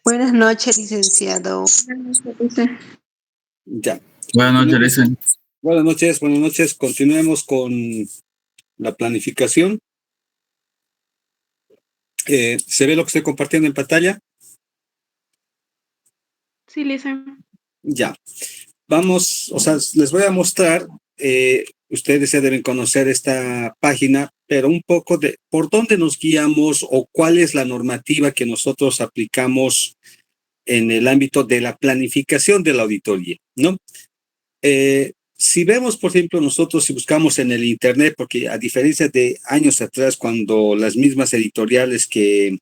Buenas noches, licenciado. Ya. Buenas noches, Listen. Buenas noches. Continuemos con la planificación. ¿Se ve lo que estoy compartiendo en pantalla? Sí, Listen. Ya. Vamos, les voy a mostrar, ustedes ya deben conocer esta página, pero un poco de por dónde nos guiamos o cuál es la normativa que nosotros aplicamos en el ámbito de la planificación de la auditoría, ¿no? Si vemos, por ejemplo, nosotros si buscamos en el Internet, porque a diferencia de años atrás, cuando las mismas editoriales que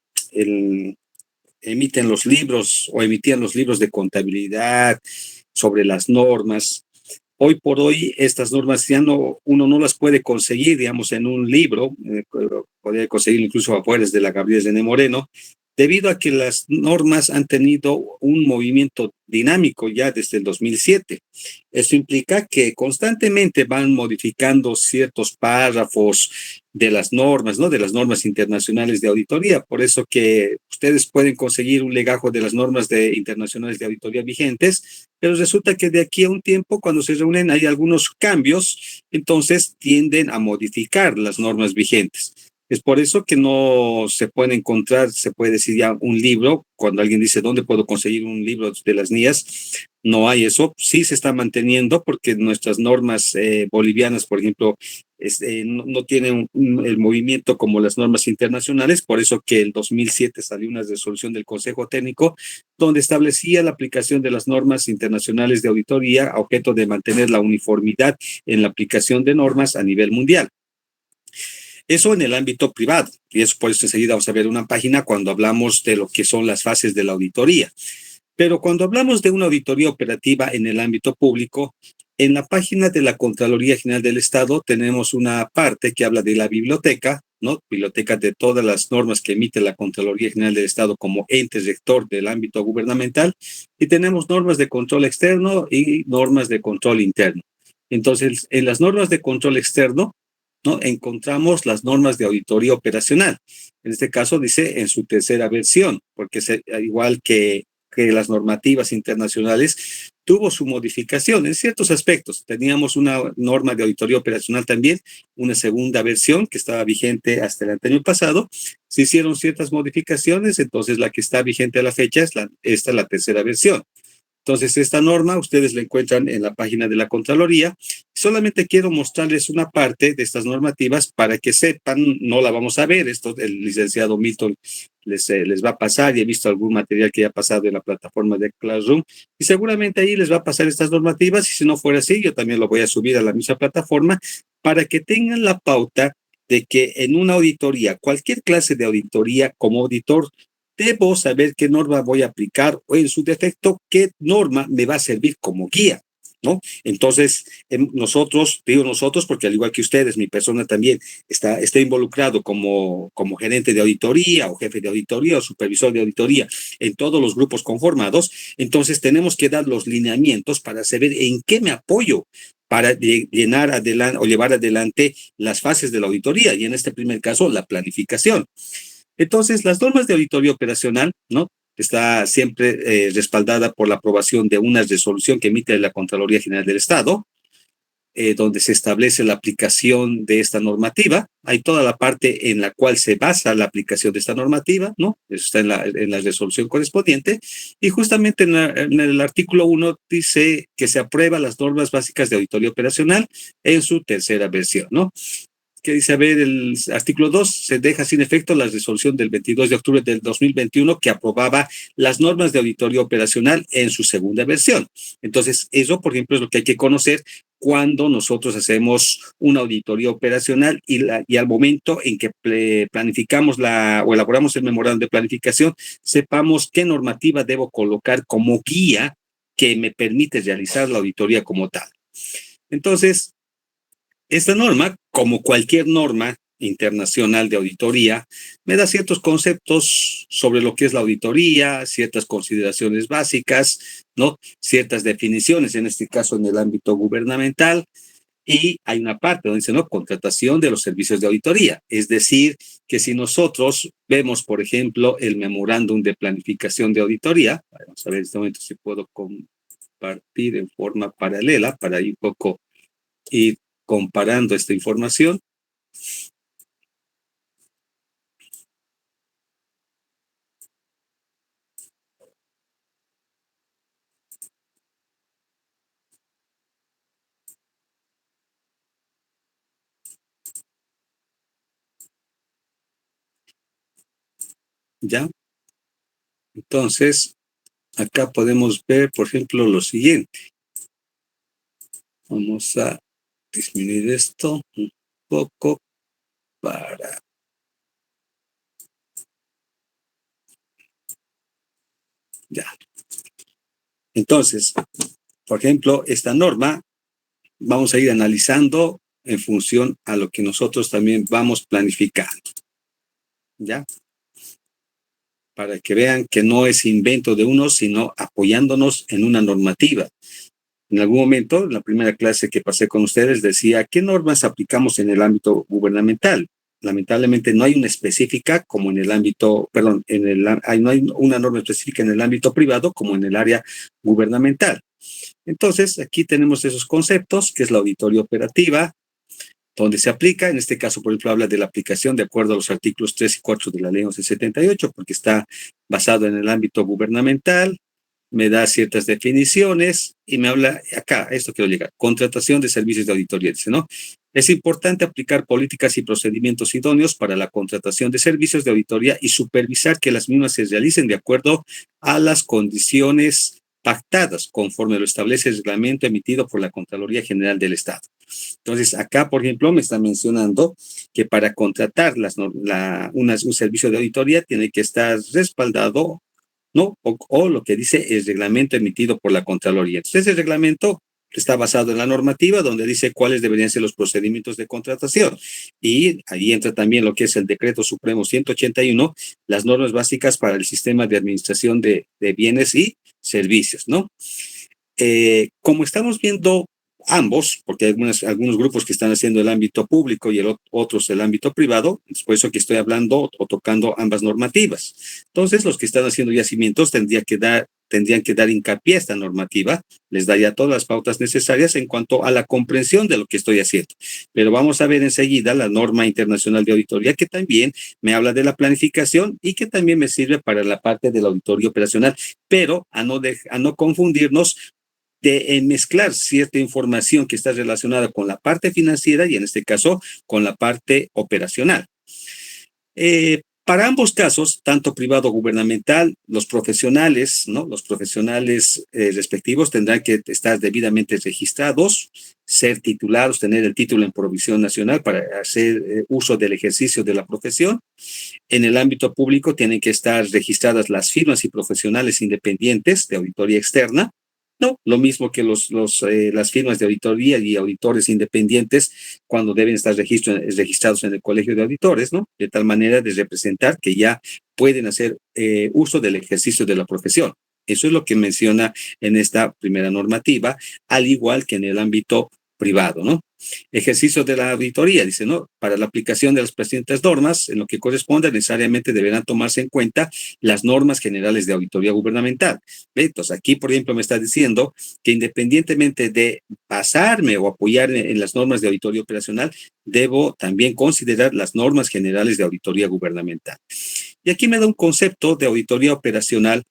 emiten los libros o emitían los libros de contabilidad sobre las normas, hoy por hoy estas normas ya uno no las puede conseguir, digamos, en un libro, podría conseguir incluso afuera de la Gabriel de Moreno, debido a que las normas han tenido un movimiento dinámico ya desde el 2007. Esto implica que constantemente van modificando ciertos párrafos de las normas, ¿no? De las normas internacionales de auditoría. Por eso que ustedes pueden conseguir un legajo de las normas internacionales de auditoría vigentes, pero resulta que de aquí a un tiempo, cuando se reúnen, hay algunos cambios, entonces tienden a modificar las normas vigentes. Es por eso que no se puede encontrar, se puede decir ya un libro, cuando alguien dice, ¿dónde puedo conseguir un libro de las NIAS? No hay eso, sí se está manteniendo porque nuestras normas bolivianas, por ejemplo, no tienen el movimiento como las normas internacionales, por eso que el 2007 salió una resolución del Consejo Técnico donde establecía la aplicación de las normas internacionales de auditoría a objeto de mantener la uniformidad en la aplicación de normas a nivel mundial. Eso en el ámbito privado, y eso por eso enseguida vamos a ver una página cuando hablamos de lo que son las fases de la auditoría. Pero cuando hablamos de una auditoría operativa en el ámbito público, en la página de la Contraloría General del Estado tenemos una parte que habla de la biblioteca, ¿no? Biblioteca de todas las normas que emite la Contraloría General del Estado como ente rector del ámbito gubernamental, y tenemos normas de control externo y normas de control interno. Entonces, en las normas de control externo, ¿no? Encontramos las normas de auditoría operacional. En este caso dice en su tercera versión, porque igual que las normativas internacionales, tuvo su modificación en ciertos aspectos. Teníamos una norma de auditoría operacional también, una segunda versión que estaba vigente hasta el año pasado. Se hicieron ciertas modificaciones, entonces la que está vigente a la fecha es esta es la tercera versión. Entonces, esta norma ustedes la encuentran en la página de la Contraloría. Solamente quiero mostrarles una parte de estas normativas para que sepan, no la vamos a ver, esto el licenciado Milton les va a pasar, y he visto algún material que ya ha pasado en la plataforma de Classroom, y seguramente ahí les va a pasar estas normativas, y si no fuera así, yo también lo voy a subir a la misma plataforma para que tengan la pauta de que en una auditoría, cualquier clase de auditoría, como auditor, debo saber qué norma voy a aplicar o en su defecto, qué norma me va a servir como guía, ¿no? Entonces, nosotros, digo nosotros, porque al igual que ustedes, mi persona también está involucrado como gerente de auditoría o jefe de auditoría o supervisor de auditoría en todos los grupos conformados. Entonces, tenemos que dar los lineamientos para saber en qué me apoyo para llevar adelante las fases de la auditoría y en este primer caso, la planificación. Entonces, las normas de auditoría operacional, ¿no? Está siempre respaldada por la aprobación de una resolución que emite la Contraloría General del Estado, donde se establece la aplicación de esta normativa. Hay toda la parte en la cual se basa la aplicación de esta normativa, ¿no? Eso está en la resolución correspondiente. Y justamente en el artículo 1 dice que se aprueban las normas básicas de auditoría operacional en su tercera versión, ¿no? Que dice, a ver, el artículo 2, se deja sin efecto la resolución del 22 de octubre del 2021 que aprobaba las normas de auditoría operacional en su segunda versión. Entonces, eso, por ejemplo, es lo que hay que conocer cuando nosotros hacemos una auditoría operacional y al momento en que planificamos o elaboramos el memorándum de planificación, sepamos qué normativa debo colocar como guía que me permite realizar la auditoría como tal. Entonces, esta norma, como cualquier norma internacional de auditoría, me da ciertos conceptos sobre lo que es la auditoría, ciertas consideraciones básicas, ¿no? Ciertas definiciones, en este caso en el ámbito gubernamental. Y hay una parte donde dice, ¿no? Contratación de los servicios de auditoría. Es decir, que si nosotros vemos, por ejemplo, el memorándum de planificación de auditoría, vamos a ver en este momento si puedo compartir en forma paralela para ir un poco ir comparando esta información. ¿Ya? Entonces, acá podemos ver, por ejemplo, lo siguiente. Vamos a disminuir esto un poco para... Ya. Entonces, por ejemplo, esta norma vamos a ir analizando en función a lo que nosotros también vamos planificando. ¿Ya? Para que vean que no es invento de uno, sino apoyándonos en una normativa. En algún momento, en la primera clase que pasé con ustedes, decía, ¿qué normas aplicamos en el ámbito gubernamental? Lamentablemente no hay una específica como en el ámbito, perdón, no hay una norma específica en el ámbito privado como en el área gubernamental. Entonces, aquí tenemos esos conceptos, que es la auditoría operativa, donde se aplica, en este caso, por ejemplo, habla de la aplicación de acuerdo a los artículos 3 y 4 de la ley 1178, porque está basado en el ámbito gubernamental, me da ciertas definiciones y me habla acá, esto quiero llegar, contratación de servicios de auditoría, dice, ¿no? Es importante aplicar políticas y procedimientos idóneos para la contratación de servicios de auditoría y supervisar que las mismas se realicen de acuerdo a las condiciones pactadas, conforme lo establece el reglamento emitido por la Contraloría General del Estado. Entonces, acá, por ejemplo, me está mencionando que para contratar un servicio de auditoría tiene que estar respaldado, ¿no? O lo que dice el reglamento emitido por la Contraloría. Entonces, ese reglamento está basado en la normativa donde dice cuáles deberían ser los procedimientos de contratación. Y ahí entra también lo que es el Decreto Supremo 181, las normas básicas para el sistema de administración de bienes y servicios, ¿no? Como estamos viendo ambos, porque hay algunos grupos que están haciendo el ámbito público y otros el ámbito privado, es por eso que estoy hablando o tocando ambas normativas. Entonces, los que están haciendo yacimientos tendrían que dar hincapié a esta normativa, les daría todas las pautas necesarias en cuanto a la comprensión de lo que estoy haciendo. Pero vamos a ver enseguida la norma internacional de auditoría, que también me habla de la planificación y que también me sirve para la parte de la auditoría operacional, pero a no confundirnos de mezclar cierta información que está relacionada con la parte financiera y en este caso con la parte operacional. Para ambos casos, tanto privado o gubernamental, los profesionales, ¿no? Los profesionales respectivos tendrán que estar debidamente registrados, ser titulados, tener el título en provisión nacional para hacer uso del ejercicio de la profesión. En el ámbito público tienen que estar registradas las firmas y profesionales independientes de auditoría externa. No, lo mismo que las firmas de auditoría y auditores independientes cuando deben estar registrados en el Colegio de Auditores, ¿no? De tal manera de representar que ya pueden hacer uso del ejercicio de la profesión. Eso es lo que menciona en esta primera normativa, al igual que en el ámbito privado, ¿no? Ejercicio de la auditoría, dice, ¿no? Para la aplicación de las presentes normas, en lo que corresponda, necesariamente deberán tomarse en cuenta las normas generales de auditoría gubernamental. Entonces, aquí, por ejemplo, me está diciendo que independientemente de basarme o apoyarme en las normas de auditoría operacional, debo también considerar las normas generales de auditoría gubernamental. Y aquí me da un concepto de auditoría operacional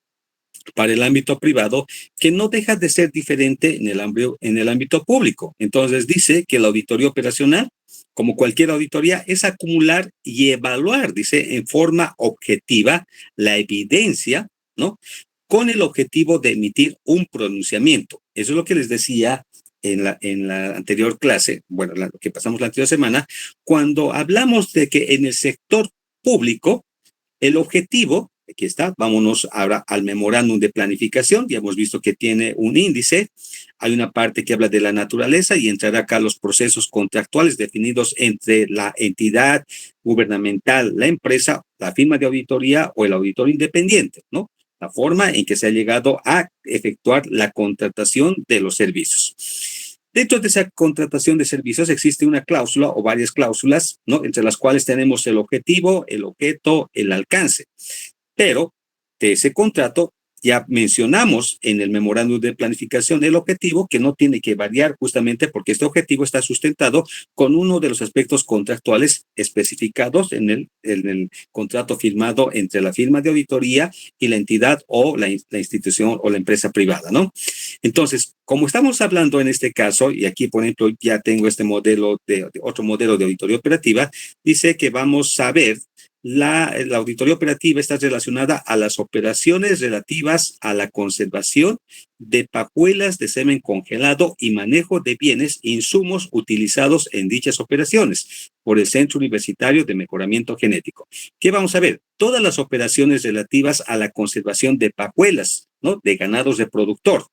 para el ámbito privado que no deja de ser diferente en el ámbito público. Entonces dice que la auditoría operacional, como cualquier auditoría, es acumular y evaluar, dice, en forma objetiva la evidencia, ¿no? Con el objetivo de emitir un pronunciamiento. Eso es lo que les decía en la anterior clase, bueno, lo que pasamos la anterior semana, cuando hablamos de que en el sector público, el objetivo, aquí está, vámonos ahora al memorándum de planificación, ya hemos visto que tiene un índice, hay una parte que habla de la naturaleza y entrará acá los procesos contractuales definidos entre la entidad gubernamental, la empresa, la firma de auditoría o el auditor independiente, ¿no? La forma en que se ha llegado a efectuar la contratación de los servicios. Dentro de esa contratación de servicios existe una cláusula o varias cláusulas, ¿no? Entre las cuales tenemos el objetivo, el objeto, el alcance. Pero de ese contrato ya mencionamos en el memorándum de planificación el objetivo, que no tiene que variar justamente porque este objetivo está sustentado con uno de los aspectos contractuales especificados en el contrato firmado entre la firma de auditoría y la entidad o la institución o la empresa privada, ¿no? Entonces, como estamos hablando en este caso, y aquí, por ejemplo, ya tengo este modelo de otro modelo de auditoría operativa, dice que vamos a ver la auditoría operativa está relacionada a las operaciones relativas a la conservación de pajuelas de semen congelado y manejo de bienes e insumos utilizados en dichas operaciones por el Centro Universitario de Mejoramiento Genético. ¿Qué vamos a ver? Todas las operaciones relativas a la conservación de pajuelas, ¿no? De ganados de productor,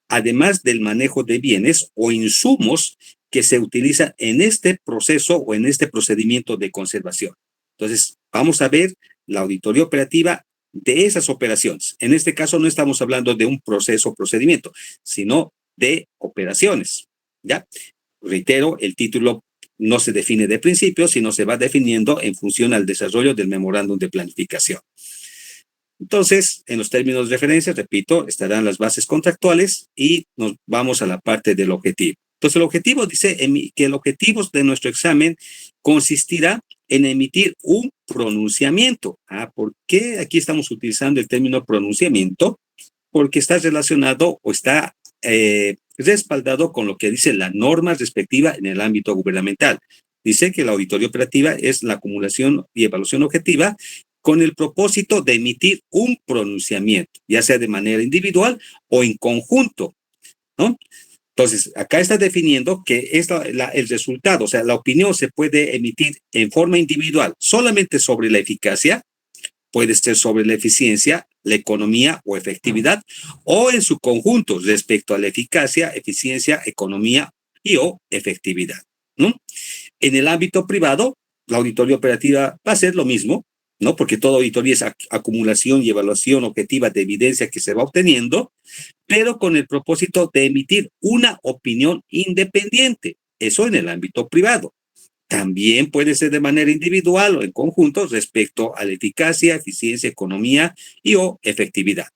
además del manejo de bienes o insumos que se utilizan en este proceso o en este procedimiento de conservación. Entonces, vamos a ver la auditoría operativa de esas operaciones. En este caso no estamos hablando de un proceso o procedimiento, sino de operaciones. ¿Ya? Reitero, el título no se define de principio, sino se va definiendo en función al desarrollo del memorándum de planificación. Entonces, en los términos de referencia, repito, estarán las bases contractuales y nos vamos a la parte del objetivo. Entonces, el objetivo dice que el objetivo de nuestro examen consistirá en emitir un pronunciamiento. ¿Por qué aquí estamos utilizando el término pronunciamiento? Porque está relacionado o está respaldado con lo que dice la norma respectiva en el ámbito gubernamental. Dice que la auditoría operativa es la acumulación y evaluación objetiva con el propósito de emitir un pronunciamiento, ya sea de manera individual o en conjunto, ¿no? Entonces, acá está definiendo que el resultado, o sea, la opinión se puede emitir en forma individual solamente sobre la eficacia, puede ser sobre la eficiencia, la economía o efectividad, o en su conjunto respecto a la eficacia, eficiencia, economía y o efectividad, ¿no? En el ámbito privado, la auditoría operativa va a ser lo mismo, ¿no? Porque toda auditoría es acumulación y evaluación objetiva de evidencia que se va obteniendo, pero con el propósito de emitir una opinión independiente. Eso en el ámbito privado. También puede ser de manera individual o en conjunto respecto a la eficacia, eficiencia, economía y o efectividad.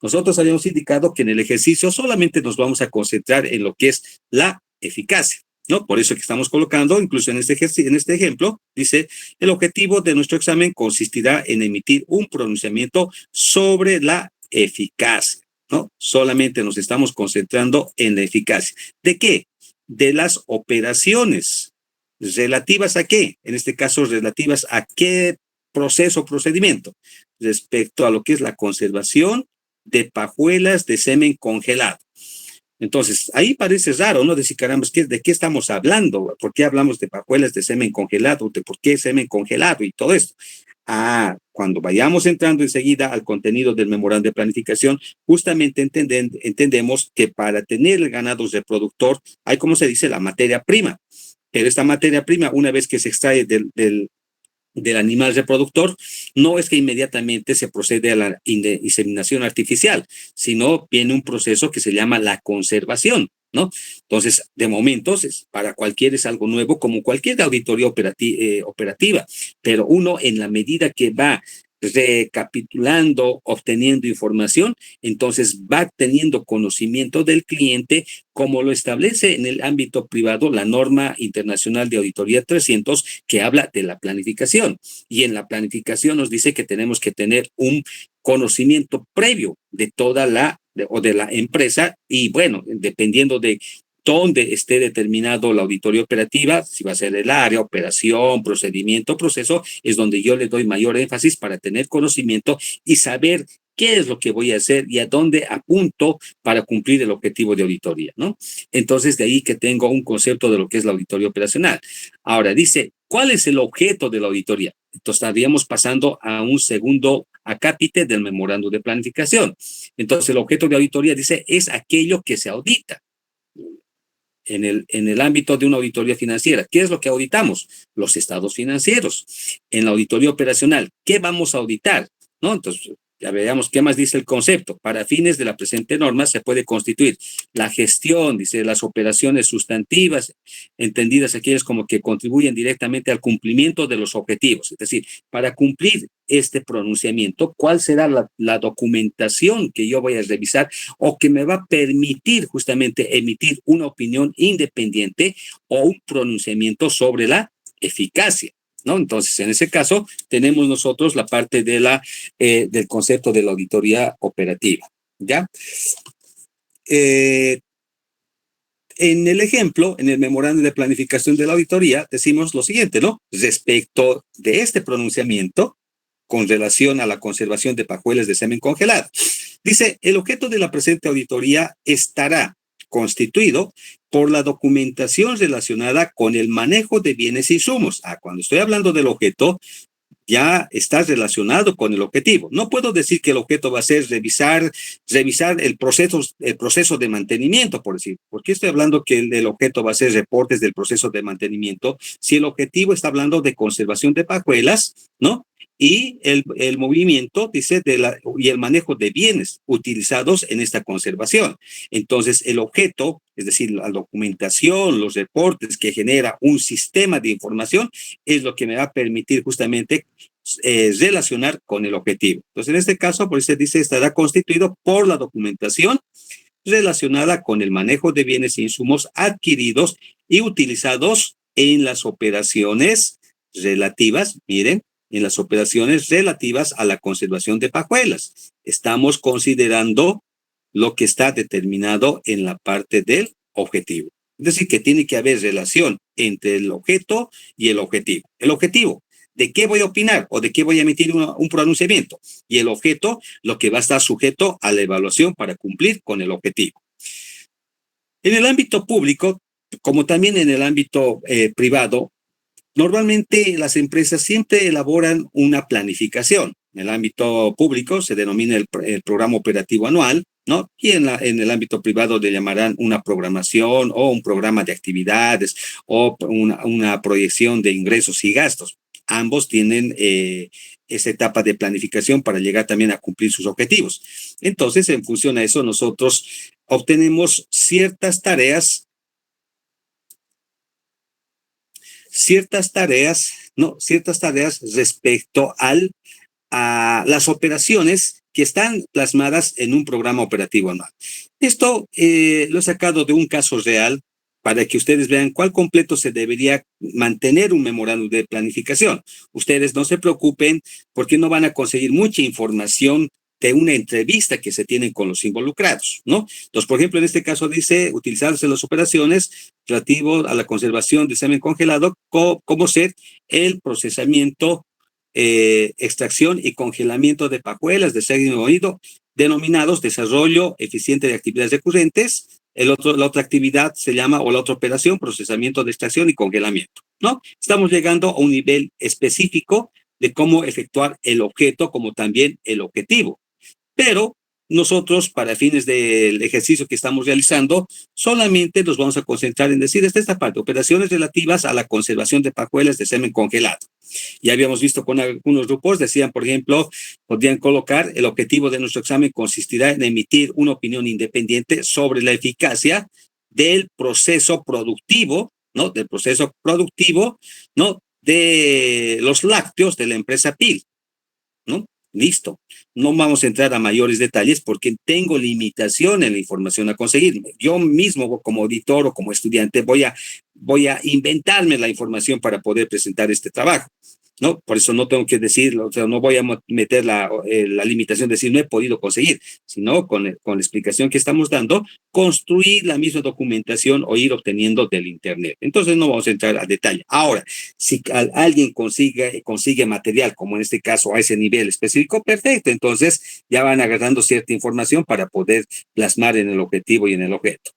Nosotros habíamos indicado que en el ejercicio solamente nos vamos a concentrar en lo que es la eficacia, ¿no? Por eso que estamos colocando, incluso en este ejemplo, dice, el objetivo de nuestro examen consistirá en emitir un pronunciamiento sobre la eficacia, ¿no? Solamente nos estamos concentrando en la eficacia. ¿De qué? De las operaciones. ¿Relativas a qué? En este caso, relativas a qué proceso o procedimiento. Respecto a lo que es la conservación de pajuelas de semen congelado. Entonces, ahí parece raro, ¿no? Decir, caramba, ¿de qué estamos hablando? ¿Por qué hablamos de pajuelas de semen congelado? ¿De por qué semen congelado? Y todo esto. Cuando vayamos entrando enseguida al contenido del memorándum de planificación, justamente entendemos que para tener ganados de productor hay, como se dice, la materia prima. Pero esta materia prima, una vez que se extrae del animal reproductor, no es que inmediatamente se procede a la inseminación artificial, sino viene un proceso que se llama la conservación, ¿no? Entonces, de momento, para cualquiera es algo nuevo, como cualquier auditoría operativa, pero uno en la medida que va recapitulando, obteniendo información, entonces va teniendo conocimiento del cliente, como lo establece en el ámbito privado la norma internacional de auditoría 300, que habla de la planificación. Y en la planificación nos dice que tenemos que tener un conocimiento previo de toda la empresa y bueno, dependiendo de donde esté determinado la auditoría operativa, si va a ser el área, operación, procedimiento, proceso, es donde yo le doy mayor énfasis para tener conocimiento y saber qué es lo que voy a hacer y a dónde apunto para cumplir el objetivo de auditoría, ¿no? Entonces, de ahí que tengo un concepto de lo que es la auditoría operacional. Ahora, dice, ¿cuál es el objeto de la auditoría? Entonces, estaríamos pasando a un segundo acápite del memorándum de planificación. Entonces, el objeto de auditoría, dice, es aquello que se audita. En el ámbito de una auditoría financiera, ¿qué es lo que auditamos? Los estados financieros. En la auditoría operacional, ¿qué vamos a auditar? ¿No? Entonces, Ya veamos qué más dice el concepto. Para fines de la presente norma se puede constituir la gestión, dice, las operaciones sustantivas, entendidas aquellas como que contribuyen directamente al cumplimiento de los objetivos. Es decir, para cumplir este pronunciamiento, ¿cuál será la documentación que yo voy a revisar o que me va a permitir justamente emitir una opinión independiente o un pronunciamiento sobre la eficacia? ¿No? Entonces, en ese caso, tenemos nosotros la parte de del concepto de la auditoría operativa, ¿ya? En el ejemplo, en el memorándum de planificación de la auditoría, decimos lo siguiente, ¿no? Respecto de este pronunciamiento, con relación a la conservación de pajuelas de semen congelado. Dice, el objeto de la presente auditoría estará constituido por la documentación relacionada con el manejo de bienes e insumos. Cuando estoy hablando del objeto, ya está relacionado con el objetivo. No puedo decir que el objeto va a ser revisar el proceso de mantenimiento, por decir. ¿Por qué estoy hablando que el objeto va a ser reportes del proceso de mantenimiento? Si el objetivo está hablando de conservación de pajuelas, ¿no? Y el movimiento, dice, y el manejo de bienes utilizados en esta conservación. Entonces, el objeto, es decir, la documentación, los reportes que genera un sistema de información, es lo que me va a permitir justamente relacionar con el objetivo. Entonces, en este caso, por eso dice, estará constituido por la documentación relacionada con el manejo de bienes e insumos adquiridos y utilizados en las operaciones relativas, miren, en las operaciones relativas a la conservación de pajuelas. Estamos considerando lo que está determinado en la parte del objetivo. Es decir, que tiene que haber relación entre el objeto y el objetivo. El objetivo, ¿de qué voy a opinar o de qué voy a emitir un pronunciamiento? Y el objeto, lo que va a estar sujeto a la evaluación para cumplir con el objetivo. En el ámbito público, como también en el ámbito privado, normalmente las empresas siempre elaboran una planificación. En el ámbito público se denomina el programa operativo anual, ¿no? Y en el ámbito privado le llamarán una programación o un programa de actividades o una proyección de ingresos y gastos. Ambos tienen esa etapa de planificación para llegar también a cumplir sus objetivos. Entonces, en función a eso, nosotros obtenemos ciertas tareas respecto a las operaciones que están plasmadas en un programa operativo anual. Esto lo he sacado de un caso real para que ustedes vean cuál completo se debería mantener un memorándum de planificación. Ustedes no se preocupen porque no van a conseguir mucha información de una entrevista que se tienen con los involucrados, ¿no? Entonces, por ejemplo, en este caso dice, utilizadas en las operaciones relativo a la conservación de semen congelado, como ser el procesamiento, extracción y congelamiento de pajuelas de semen oído, denominados desarrollo eficiente de actividades recurrentes. La otra actividad se llama, o la otra operación, procesamiento de extracción y congelamiento, ¿no? Estamos llegando a un nivel específico de cómo efectuar el objeto como también el objetivo. Pero nosotros, para fines del ejercicio que estamos realizando, solamente nos vamos a concentrar en decir esta parte, operaciones relativas a la conservación de pajuelas de semen congelado. Ya habíamos visto con algunos grupos, decían, por ejemplo, podrían colocar, el objetivo de nuestro examen consistirá en emitir una opinión independiente sobre la eficacia del proceso productivo, ¿no? Del proceso productivo, ¿no? De los lácteos de la empresa PIL, ¿no? Listo. No vamos a entrar a mayores detalles porque tengo limitación en la información a conseguir. Yo mismo, como auditor o como estudiante, voy a inventarme la información para poder presentar este trabajo, ¿no? Por eso no tengo que decirlo, o sea, no voy a meter la limitación de decir no he podido conseguir, sino con la explicación que estamos dando, construir la misma documentación o ir obteniendo del Internet. Entonces no vamos a entrar a detalle. Ahora, si alguien consigue material, como en este caso a ese nivel específico, perfecto, entonces ya van agarrando cierta información para poder plasmar en el objetivo y en el objeto.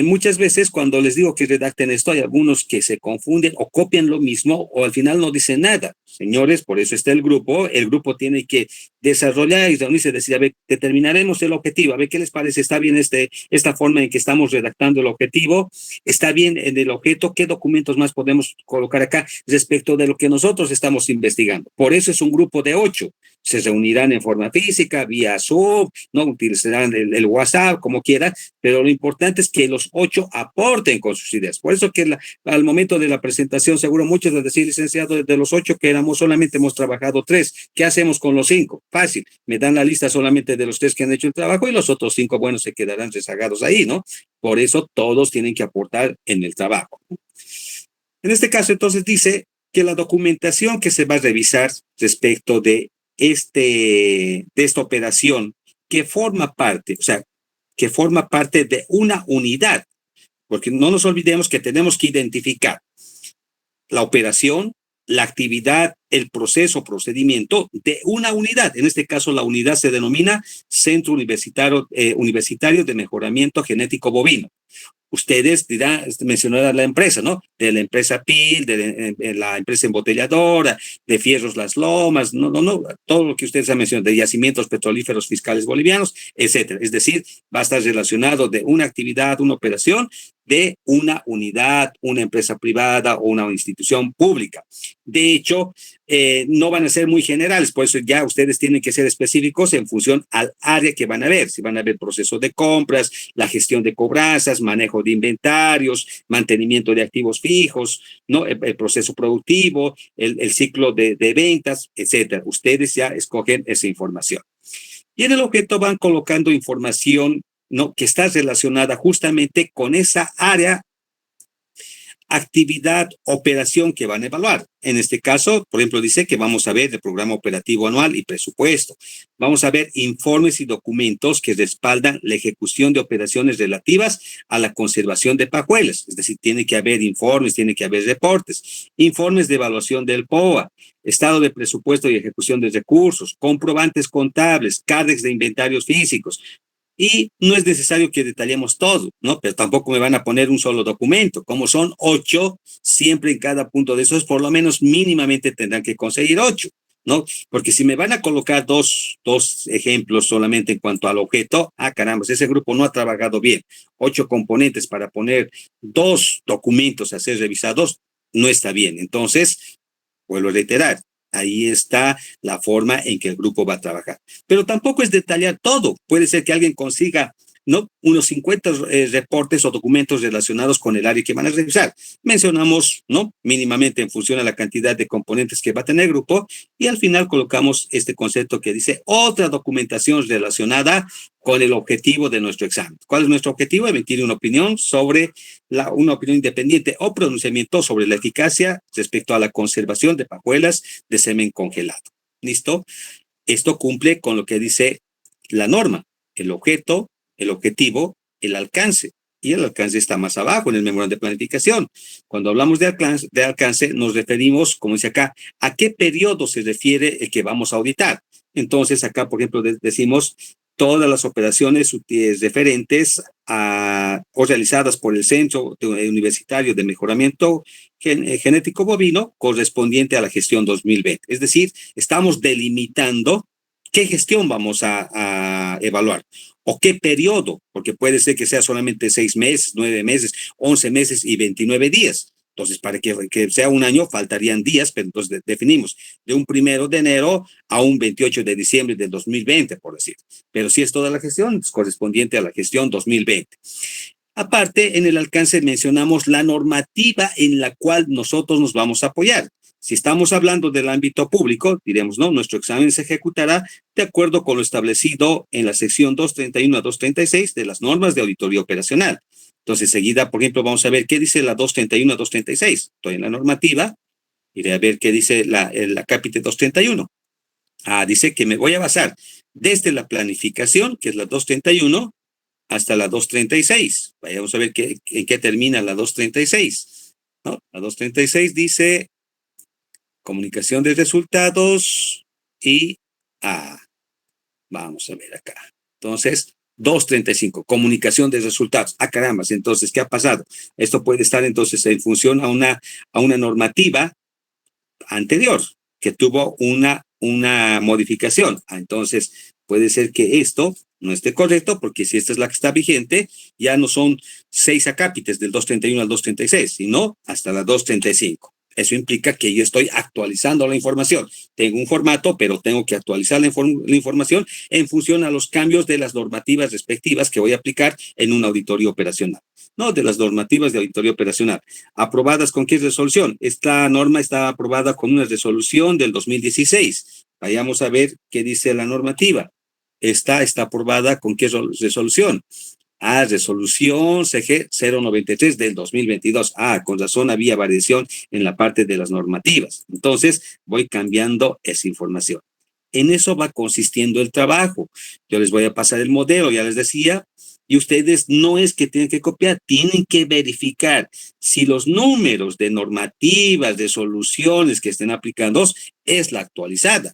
Muchas veces cuando les digo que redacten esto, hay algunos que se confunden o copian lo mismo o al final no dicen nada. Señores, por eso está el grupo tiene que desarrollar y reunirse, decir, a ver, determinaremos el objetivo, a ver qué les parece, está bien esta forma en que estamos redactando el objetivo, está bien en el objeto, qué documentos más podemos colocar acá respecto de lo que nosotros estamos investigando. Por eso es un grupo de 8. se reunirán en forma física, vía Zoom, no utilizarán el WhatsApp, como quieran, pero lo importante es que los 8 aporten con sus ideas. Por eso que al momento de la presentación, seguro muchos van a decir, licenciado, de los 8 que éramos, solamente hemos trabajado 3. ¿Qué hacemos con los 5? Fácil, me dan la lista solamente de los 3 que han hecho el trabajo y los otros 5, bueno, se quedarán rezagados ahí, ¿no? Por eso todos tienen que aportar en el trabajo. En este caso, entonces, dice que la documentación que se va a revisar respecto de esta operación que forma parte, o sea, que forma parte de una unidad, porque no nos olvidemos que tenemos que identificar la operación, la actividad, el proceso, procedimiento de una unidad. En este caso, la unidad se denomina Centro Universitario de Mejoramiento Genético Bovino. Ustedes mencionarán la empresa, ¿no? De la empresa PIL, de la empresa embotelladora, de Fierros Las Lomas, no, todo lo que ustedes han mencionado, de yacimientos petrolíferos fiscales bolivianos, etcétera. Es decir, va a estar relacionado de una actividad, una operación, de una unidad, una empresa privada o una institución pública. De hecho, no van a ser muy generales, por eso ya ustedes tienen que ser específicos en función al área que van a ver. Si van a ver proceso de compras, la gestión de cobranzas, manejo de inventarios, mantenimiento de activos fijos, ¿no? El proceso productivo, el ciclo de ventas, etcétera. Ustedes ya escogen esa información. Y en el objeto van colocando información, ¿no?, que está relacionada justamente con esa área, actividad, operación que van a evaluar. En este caso, por ejemplo, dice que vamos a ver el programa operativo anual y presupuesto. Vamos a ver informes y documentos que respaldan la ejecución de operaciones relativas a la conservación de pajuelas. Es decir, tiene que haber informes, tiene que haber reportes, informes de evaluación del POA, estado de presupuesto y ejecución de recursos, comprobantes contables, cardex de inventarios físicos. Y no es necesario que detallemos todo, ¿no? Pero tampoco me van a poner un solo documento. Como son 8, siempre en cada punto de esos, por lo menos mínimamente tendrán que conseguir 8, ¿no? Porque si me van a colocar dos ejemplos solamente en cuanto al objeto, caramba, ese grupo no ha trabajado bien. 8 componentes para poner 2 documentos a ser revisados, no está bien. Entonces, vuelvo a reiterar, ahí está la forma en que el grupo va a trabajar. Pero tampoco es detallar todo. Puede ser que alguien consiga, ¿no?, unos 50 reportes o documentos relacionados con el área que van a revisar. Mencionamos, ¿no?, mínimamente en función a la cantidad de componentes que va a tener el grupo, y al final colocamos este concepto que dice otra documentación relacionada con el objetivo de nuestro examen. ¿Cuál es nuestro objetivo? Emitir una opinión sobre una opinión independiente o pronunciamiento sobre la eficacia respecto a la conservación de pajuelas de semen congelado. ¿Listo? Esto cumple con lo que dice la norma, el objeto, el objetivo, el alcance. Y el alcance está más abajo en el memorándum de planificación. Cuando hablamos de alcance, nos referimos, como dice acá, a qué periodo se refiere el que vamos a auditar. Entonces, acá, por ejemplo, decimos todas las operaciones referentes o realizadas por el Centro Universitario de Mejoramiento Genético Bovino correspondiente a la gestión 2020. Es decir, estamos delimitando qué gestión vamos a evaluar o qué periodo, porque puede ser que sea solamente 6 meses, 9 meses, 11 meses y 29 días. Entonces, para que sea un año, faltarían días, pero entonces definimos de un 1 de enero a un 28 de diciembre del 2020, por decir. Pero si es toda la gestión, es correspondiente a la gestión 2020. Aparte, en el alcance mencionamos la normativa en la cual nosotros nos vamos a apoyar. Si estamos hablando del ámbito público, diremos, no, nuestro examen se ejecutará de acuerdo con lo establecido en la sección 231 a 236 de las normas de auditoría operacional. Entonces, seguida, por ejemplo, vamos a ver qué dice la 231 a 236. Estoy en la normativa, iré a ver qué dice la capítulo 231. Dice que me voy a basar desde la planificación, que es la 231, hasta la 236. Vamos a ver en qué termina la 236, ¿no? La 236 dice comunicación de resultados y vamos a ver acá. Entonces, 235, comunicación de resultados. Caramba, entonces, ¿qué ha pasado? Esto puede estar entonces en función a una normativa anterior que tuvo una modificación. Entonces, puede ser que esto no esté correcto, porque si esta es la que está vigente, ya no son 6 acápites del 231 al 236, sino hasta la 235. Eso implica que yo estoy actualizando la información. Tengo un formato, pero tengo que actualizar la información en función a los cambios de las normativas respectivas que voy a aplicar en una auditoría operacional. No, de las normativas de auditoría operacional. ¿Aprobadas con qué resolución? Esta norma está aprobada con una resolución del 2016. Vayamos a ver qué dice la normativa. Esta está aprobada con qué resolución. Resolución CG 093 del 2022. Con razón había variación en la parte de las normativas. Entonces, voy cambiando esa información. En eso va consistiendo el trabajo. Yo les voy a pasar el modelo, ya les decía, y ustedes no es que tienen que copiar, tienen que verificar si los números de normativas, de soluciones que estén aplicando es la actualizada.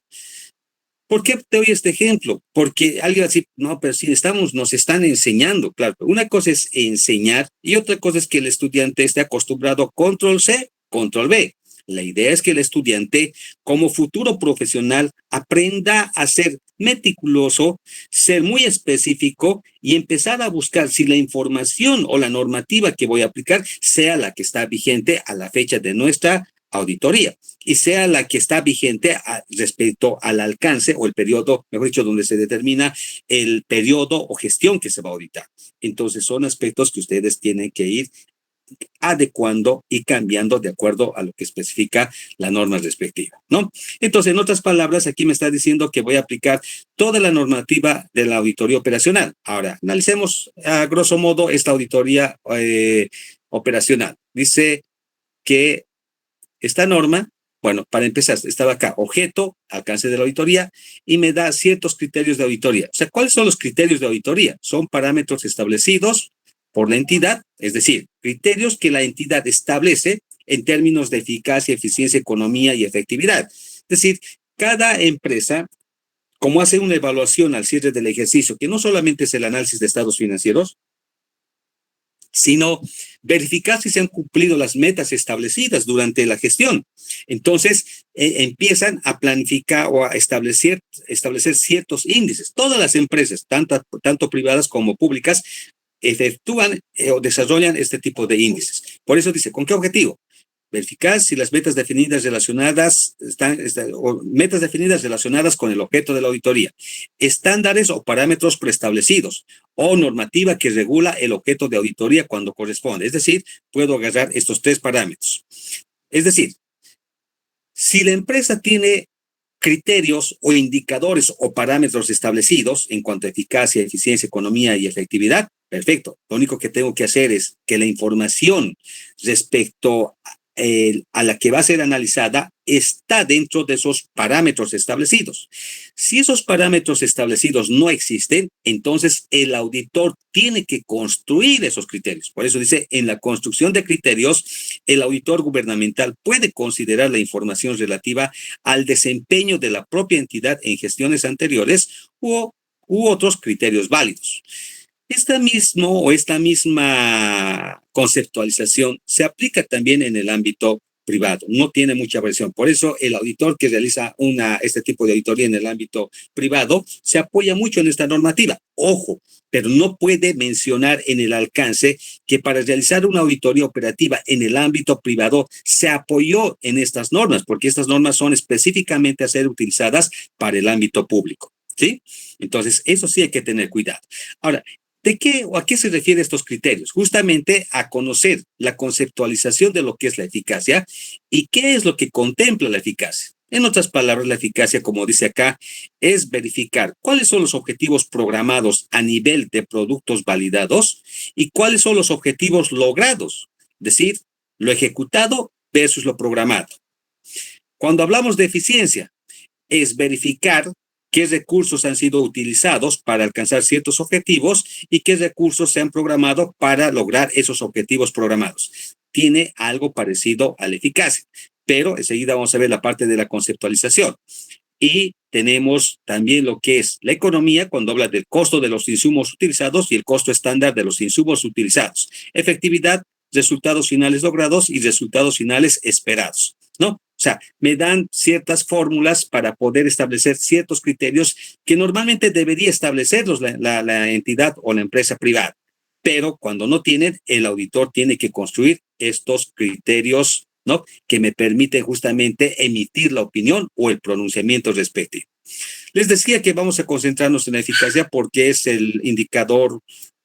¿Por qué te doy este ejemplo? Porque alguien va a decir, no, pero si nos están enseñando, claro. Una cosa es enseñar y otra cosa es que el estudiante esté acostumbrado a control C, control V. La idea es que el estudiante, como futuro profesional, aprenda a ser meticuloso, ser muy específico y empezar a buscar si la información o la normativa que voy a aplicar sea la que está vigente a la fecha de nuestra auditoría y sea la que está vigente respecto al alcance o el periodo, mejor dicho, donde se determina el periodo o gestión que se va a auditar. Entonces son aspectos que ustedes tienen que ir adecuando y cambiando de acuerdo a lo que especifica la norma respectiva, ¿no? Entonces, en otras palabras, aquí me está diciendo que voy a aplicar toda la normativa de la auditoría operacional. Ahora, analicemos a grosso modo esta auditoría operacional. Dice que esta norma, bueno, para empezar, estaba acá, objeto, alcance de la auditoría, y me da ciertos criterios de auditoría. O sea, ¿cuáles son los criterios de auditoría? Son parámetros establecidos por la entidad, es decir, criterios que la entidad establece en términos de eficacia, eficiencia, economía y efectividad. Es decir, cada empresa, como hace una evaluación al cierre del ejercicio, que no solamente es el análisis de estados financieros, sino verificar si se han cumplido las metas establecidas durante la gestión. Entonces, empiezan a planificar o a establecer ciertos índices. Todas las empresas, tanto privadas como públicas, efectúan o desarrollan este tipo de índices. Por eso dice, ¿con qué objetivo? Verificar si las metas definidas relacionadas metas definidas relacionadas con el objeto de la auditoría, estándares o parámetros preestablecidos o normativa que regula el objeto de auditoría cuando corresponde. Es decir, puedo agarrar estos tres parámetros. Es decir, si la empresa tiene criterios o indicadores o parámetros establecidos en cuanto a eficacia, eficiencia, economía y efectividad, perfecto. Lo único que tengo que hacer es que la información respecto a la que va a ser analizada está dentro de esos parámetros establecidos. Si esos parámetros establecidos no existen, entonces el auditor tiene que construir esos criterios. Por eso dice, en la construcción de criterios, el auditor gubernamental puede considerar la información relativa al desempeño de la propia entidad en gestiones anteriores u otros criterios válidos. Esta misma conceptualización se aplica también en el ámbito privado, no tiene mucha variación. Por eso el auditor que realiza este tipo de auditoría en el ámbito privado se apoya mucho en esta normativa. Ojo, pero no puede mencionar en el alcance que para realizar una auditoría operativa en el ámbito privado se apoyó en estas normas, porque estas normas son específicamente a ser utilizadas para el ámbito público, ¿sí? Entonces, eso sí hay que tener cuidado. Ahora, ¿de qué o a qué se refieren estos criterios? Justamente a conocer la conceptualización de lo que es la eficacia y qué es lo que contempla la eficacia. En otras palabras, la eficacia, como dice acá, es verificar cuáles son los objetivos programados a nivel de productos validados y cuáles son los objetivos logrados, es decir, lo ejecutado versus lo programado. Cuando hablamos de eficiencia, es verificar qué recursos han sido utilizados para alcanzar ciertos objetivos y qué recursos se han programado para lograr esos objetivos programados. Tiene algo parecido a la eficacia, pero enseguida vamos a ver la parte de la conceptualización. Y tenemos también lo que es la economía cuando habla del costo de los insumos utilizados y el costo estándar de los insumos utilizados. Efectividad, resultados finales logrados y resultados finales esperados, ¿no? O sea, me dan ciertas fórmulas para poder establecer ciertos criterios que normalmente debería establecerlos la entidad o la empresa privada. Pero cuando no tienen, el auditor tiene que construir estos criterios ¿no? Que me permite justamente emitir la opinión o el pronunciamiento respectivo. Les decía que vamos a concentrarnos en la eficacia porque es el indicador,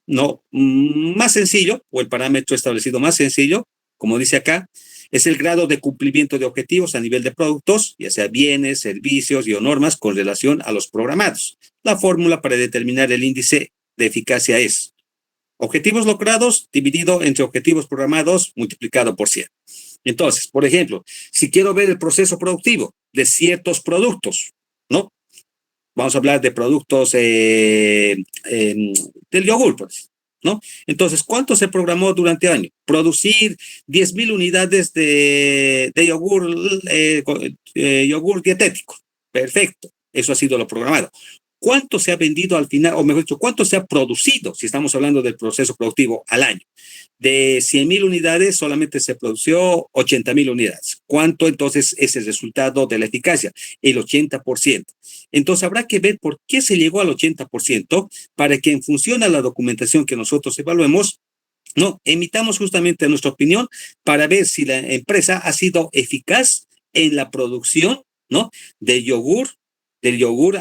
¿no? Más sencillo, o el parámetro establecido más sencillo, como dice acá, es el grado de cumplimiento de objetivos a nivel de productos, ya sea bienes, servicios y o normas con relación a los programados. La fórmula para determinar el índice de eficacia es objetivos logrados dividido entre objetivos programados multiplicado por 100. Entonces, por ejemplo, si quiero ver el proceso productivo de ciertos productos, ¿no? Vamos a hablar de productos del yogur, pues, ¿no? Entonces, ¿cuánto se programó durante el año? Producir 10.000 unidades de yogur, yogur dietético. Perfecto. Eso ha sido lo programado. ¿Cuánto se ha vendido al final, o mejor dicho, cuánto se ha producido, si estamos hablando del proceso productivo, al año? De 100.000 unidades, solamente se produció 80.000 unidades. ¿Cuánto entonces es el resultado de la eficacia? El 80%. Entonces habrá que ver por qué se llegó al 80% para que en función a la documentación que nosotros evaluemos, no, emitamos justamente nuestra opinión para ver si la empresa ha sido eficaz en la producción, ¿no? De yogur, del yogur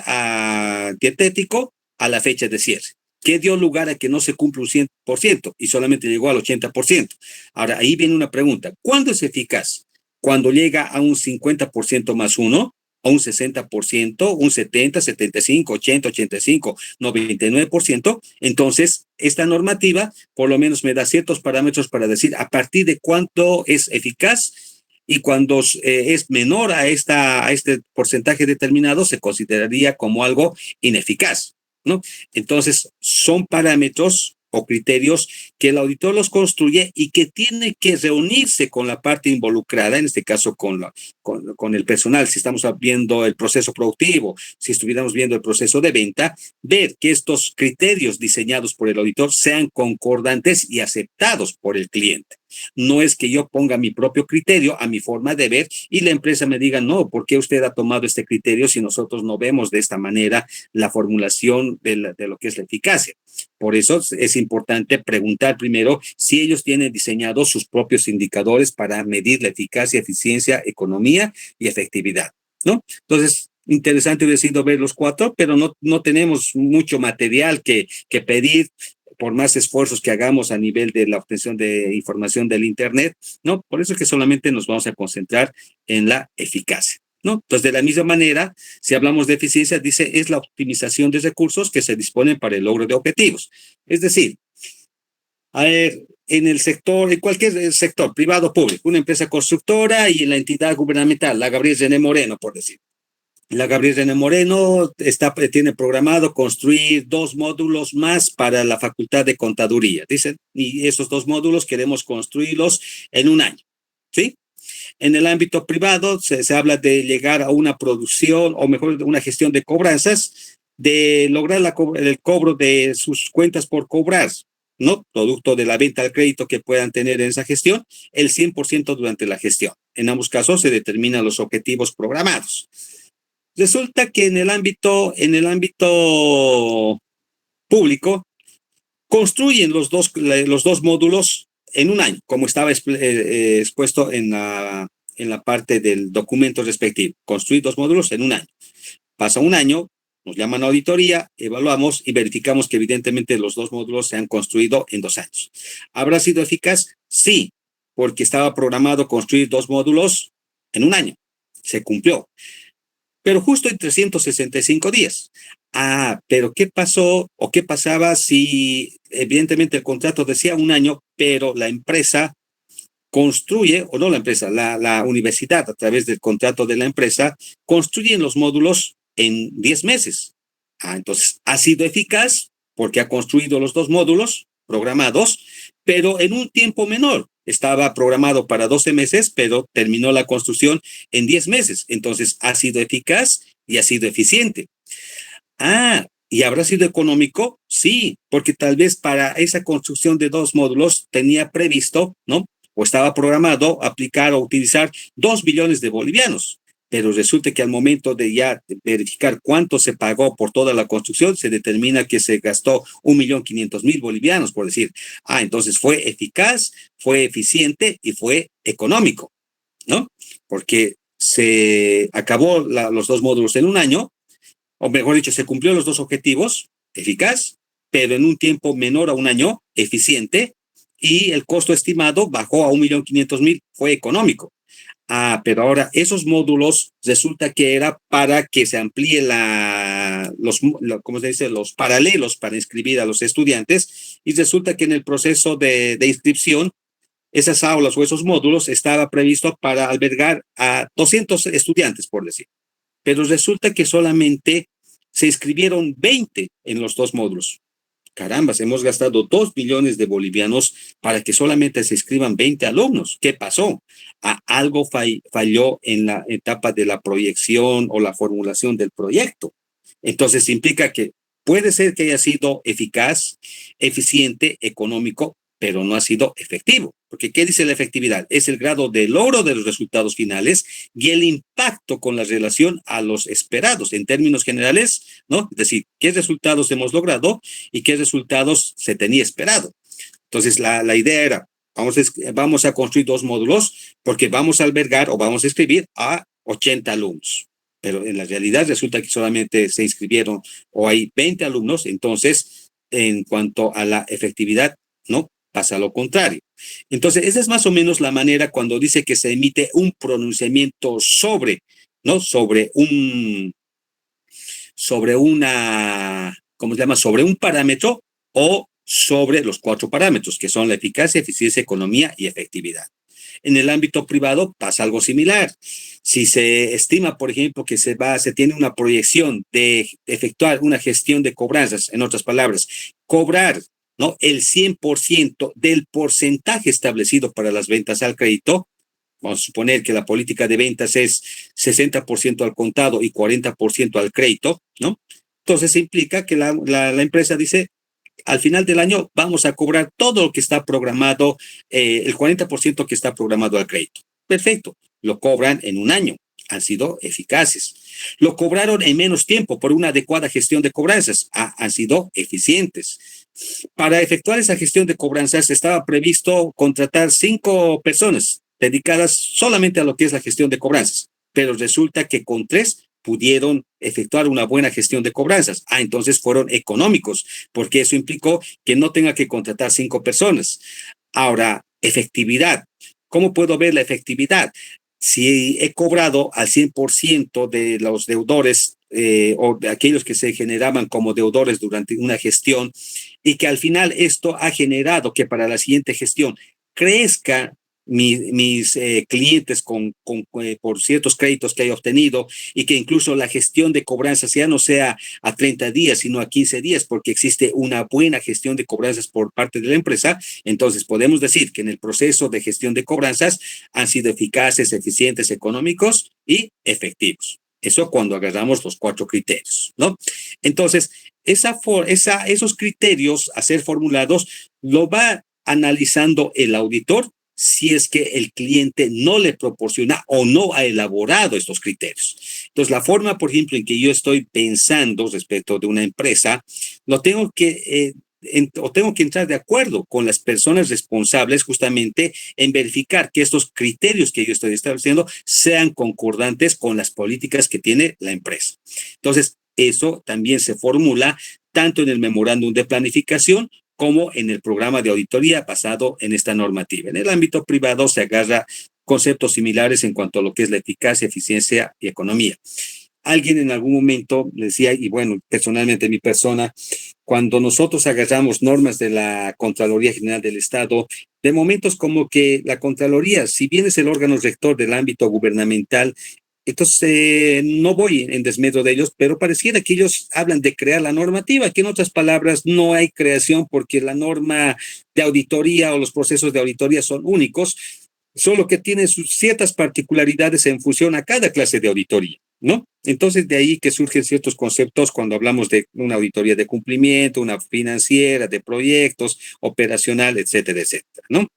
dietético a la fecha de cierre. ¿Qué dio lugar a que no se cumpla un 100% y solamente llegó al 80%? Ahora, ahí viene una pregunta. ¿Cuándo es eficaz? ¿Cuando llega a un 50% más uno? ¿A un 60%, un 70, 75, 80, 85, 99%? Entonces, esta normativa por lo menos me da ciertos parámetros para decir a partir de cuánto es eficaz, y cuando es menor a este porcentaje determinado se consideraría como algo ineficaz, ¿no? Entonces, son parámetros o criterios que el auditor los construye y que tiene que reunirse con la parte involucrada, en este caso con el personal, si estamos viendo el proceso productivo, si estuviéramos viendo el proceso de venta, ver que estos criterios diseñados por el auditor sean concordantes y aceptados por el cliente. No es que yo ponga mi propio criterio a mi forma de ver y la empresa me diga, no, ¿por qué usted ha tomado este criterio si nosotros no vemos de esta manera la formulación de lo que es la eficacia? Por eso es importante preguntar primero si ellos tienen diseñados sus propios indicadores para medir la eficacia, eficiencia, economía y efectividad, ¿no? Entonces, interesante hubiera sido ver los cuatro, pero no tenemos mucho material que pedir por más esfuerzos que hagamos a nivel de la obtención de información del Internet, ¿no? Por eso es que solamente nos vamos a concentrar en la eficacia, ¿no? Entonces, de la misma manera, si hablamos de eficiencia, dice, es la optimización de recursos que se disponen para el logro de objetivos. Es decir, a ver, en el sector, en cualquier sector, privado o público, una empresa constructora y en la entidad gubernamental, la Gabriel René Moreno, por decir. La Gabriel René Moreno tiene programado construir 2 módulos más para la Facultad de Contaduría, dicen, y esos 2 módulos queremos construirlos en un año, ¿sí? En el ámbito privado se habla de llegar a una producción, o mejor, una gestión de cobranzas, de lograr el cobro de sus cuentas por cobrar, ¿no? Producto de la venta al crédito que puedan tener en esa gestión, el 100% durante la gestión. En ambos casos se determinan los objetivos programados. Resulta que en el ámbito público construyen los dos módulos en un año, como estaba expuesto en la parte del documento respectivo. Construir 2 módulos en un año. Pasa un año, nos llaman a auditoría, evaluamos y verificamos que evidentemente los 2 módulos se han construido en 2 años. ¿Habrá sido eficaz? Sí, porque estaba programado construir 2 módulos en un año. Se cumplió. Pero justo en 365 días. Pero ¿qué pasó o qué pasaba si evidentemente el contrato decía un año, pero la empresa construye, o no la empresa, la universidad a través del contrato de la empresa, construyen los módulos en 10 meses? Entonces, ha sido eficaz porque ha construido los 2 módulos programados, pero en un tiempo menor. Estaba programado para 12 meses, pero terminó la construcción en 10 meses. Entonces, ha sido eficaz y ha sido eficiente. ¿Y habrá sido económico? Sí, porque tal vez para esa construcción de 2 módulos tenía previsto, ¿no? O estaba programado aplicar o utilizar 2 billones de bolivianos. Pero resulta que al momento de ya verificar cuánto se pagó por toda la construcción, se determina que se gastó 1.500.000 bolivianos, por decir. Entonces fue eficaz, fue eficiente y fue económico. ¿no? Porque se acabó los dos módulos en un año, o mejor dicho, se cumplió los dos objetivos, eficaz, pero en un tiempo menor a un año, eficiente, y el costo estimado bajó a 1.500.000, fue económico. Pero ahora esos módulos resulta que era para que se amplíe ¿cómo se dice? Los paralelos para inscribir a los estudiantes, y resulta que en el proceso de inscripción esas aulas o esos módulos estaba previsto para albergar a 200 estudiantes, por decir. Pero resulta que solamente se inscribieron 20 en los dos módulos. Carambas, hemos gastado 2 millones de bolivianos para que solamente se inscriban 20 alumnos. ¿Qué pasó? Algo falló en la etapa de la proyección o la formulación del proyecto. Entonces implica que puede ser que haya sido eficaz, eficiente, económico, pero no ha sido efectivo. Porque ¿qué dice la efectividad? Es el grado de logro de los resultados finales y el impacto con la relación a los esperados. En términos generales, ¿no? Es decir, ¿qué resultados hemos logrado y qué resultados se tenía esperado? Entonces, la idea era, vamos a construir dos módulos porque vamos a albergar o vamos a inscribir a 80 alumnos. Pero en la realidad resulta que solamente se inscribieron o hay 20 alumnos. Entonces, en cuanto a la efectividad, ¿no? Pasa lo contrario. Entonces, esa es más o menos la manera cuando dice que se emite un pronunciamiento sobre, ¿no? Sobre una, ¿cómo se llama? Sobre un parámetro o sobre los 4 parámetros, que son la eficacia, eficiencia, economía y efectividad. En el ámbito privado pasa algo similar. Si se estima, por ejemplo, que se tiene una proyección de efectuar una gestión de cobranzas, en otras palabras, cobrar, ¿no?, el 100% del porcentaje establecido para las ventas al crédito. Vamos a suponer que la política de ventas es 60% al contado y 40% al crédito, ¿no? Entonces implica que la empresa dice, al final del año vamos a cobrar todo lo que está programado, el 40% que está programado al crédito. Perfecto, lo cobran en un año, han sido eficaces. Lo cobraron en menos tiempo por una adecuada gestión de cobranzas, han sido eficientes. Para efectuar esa gestión de cobranzas estaba previsto contratar 5 personas dedicadas solamente a lo que es la gestión de cobranzas, pero resulta que con 3 pudieron efectuar una buena gestión de cobranzas. Entonces fueron económicos, porque eso implicó que no tenga que contratar 5 personas. Ahora, efectividad. ¿Cómo puedo ver la efectividad? Si he cobrado al 100% de los deudores o de aquellos que se generaban como deudores durante una gestión, y que al final esto ha generado que para la siguiente gestión crezca mis clientes por ciertos créditos que haya obtenido, y que incluso la gestión de cobranzas ya no sea a 30 días, sino a 15 días, porque existe una buena gestión de cobranzas por parte de la empresa. Entonces podemos decir que en el proceso de gestión de cobranzas han sido eficaces, eficientes, económicos y efectivos. Eso cuando agarramos los 4 criterios, ¿no? Entonces, esos criterios a ser formulados lo va analizando el auditor si es que el cliente no le proporciona o no ha elaborado estos criterios. Entonces, la forma, por ejemplo, en que yo estoy pensando respecto de una empresa, tengo que entrar de acuerdo con las personas responsables justamente en verificar que estos criterios que yo estoy estableciendo sean concordantes con las políticas que tiene la empresa. Entonces, eso también se formula tanto en el memorándum de planificación como en el programa de auditoría basado en esta normativa. En el ámbito privado se agarra conceptos similares en cuanto a lo que es la eficacia, eficiencia y economía. Alguien en algún momento decía, y bueno, personalmente mi persona, cuando nosotros agarramos normas de la Contraloría General del Estado, de momentos como que la Contraloría, si bien es el órgano rector del ámbito gubernamental, entonces no voy en desmedro de ellos, pero pareciera que ellos hablan de crear la normativa, que en otras palabras no hay creación porque la norma de auditoría o los procesos de auditoría son únicos, solo que tienen sus ciertas particularidades en función a cada clase de auditoría, ¿no? Entonces, de ahí que surgen ciertos conceptos cuando hablamos de una auditoría de cumplimiento, una financiera, de proyectos, operacional, etcétera, etcétera, ¿no?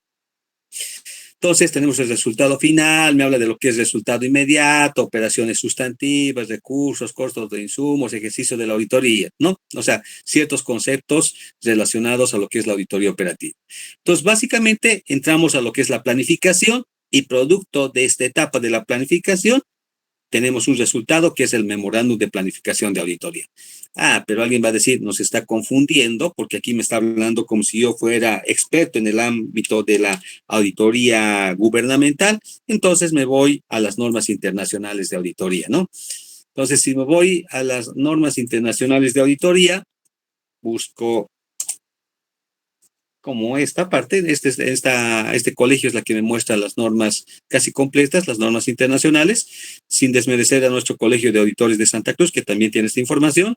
Entonces tenemos el resultado final, me habla de lo que es resultado inmediato, operaciones sustantivas, recursos, costos de insumos, ejercicio de la auditoría, ¿no? O sea, ciertos conceptos relacionados a lo que es la auditoría operativa. Entonces, básicamente entramos a lo que es la planificación, y producto de esta etapa de la planificación, tenemos un resultado que es el memorándum de planificación de auditoría. Ah, pero alguien va a decir, nos está confundiendo porque aquí me está hablando como si yo fuera experto en el ámbito de la auditoría gubernamental, entonces me voy a las normas internacionales de auditoría, ¿no? Entonces, si me voy a las normas internacionales de auditoría, busco como esta parte, este colegio es la que me muestra las normas casi completas, las normas internacionales, sin desmerecer a nuestro colegio de auditores de Santa Cruz, que también tiene esta información.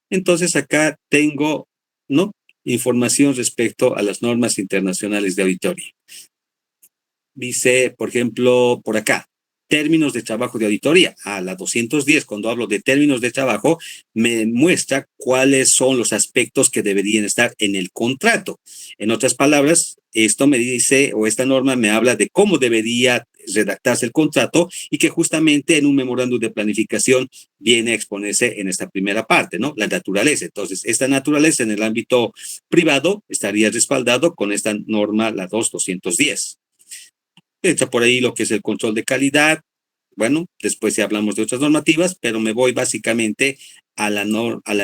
Entonces acá tengo, ¿no?, información respecto a las normas internacionales de auditoría. Dice, por ejemplo, por acá, términos de trabajo de auditoría. A la 210, cuando hablo de términos de trabajo, me muestra cuáles son los aspectos que deberían estar en el contrato. En otras palabras, esto me dice, o esta norma me habla de cómo debería redactarse el contrato y que justamente en un memorándum de planificación viene a exponerse en esta primera parte, ¿no? La naturaleza. Entonces, esta naturaleza en el ámbito privado estaría respaldado con esta norma, la 2210. Entra por ahí lo que es el control de calidad. Bueno, después ya hablamos de otras normativas, pero me voy básicamente a la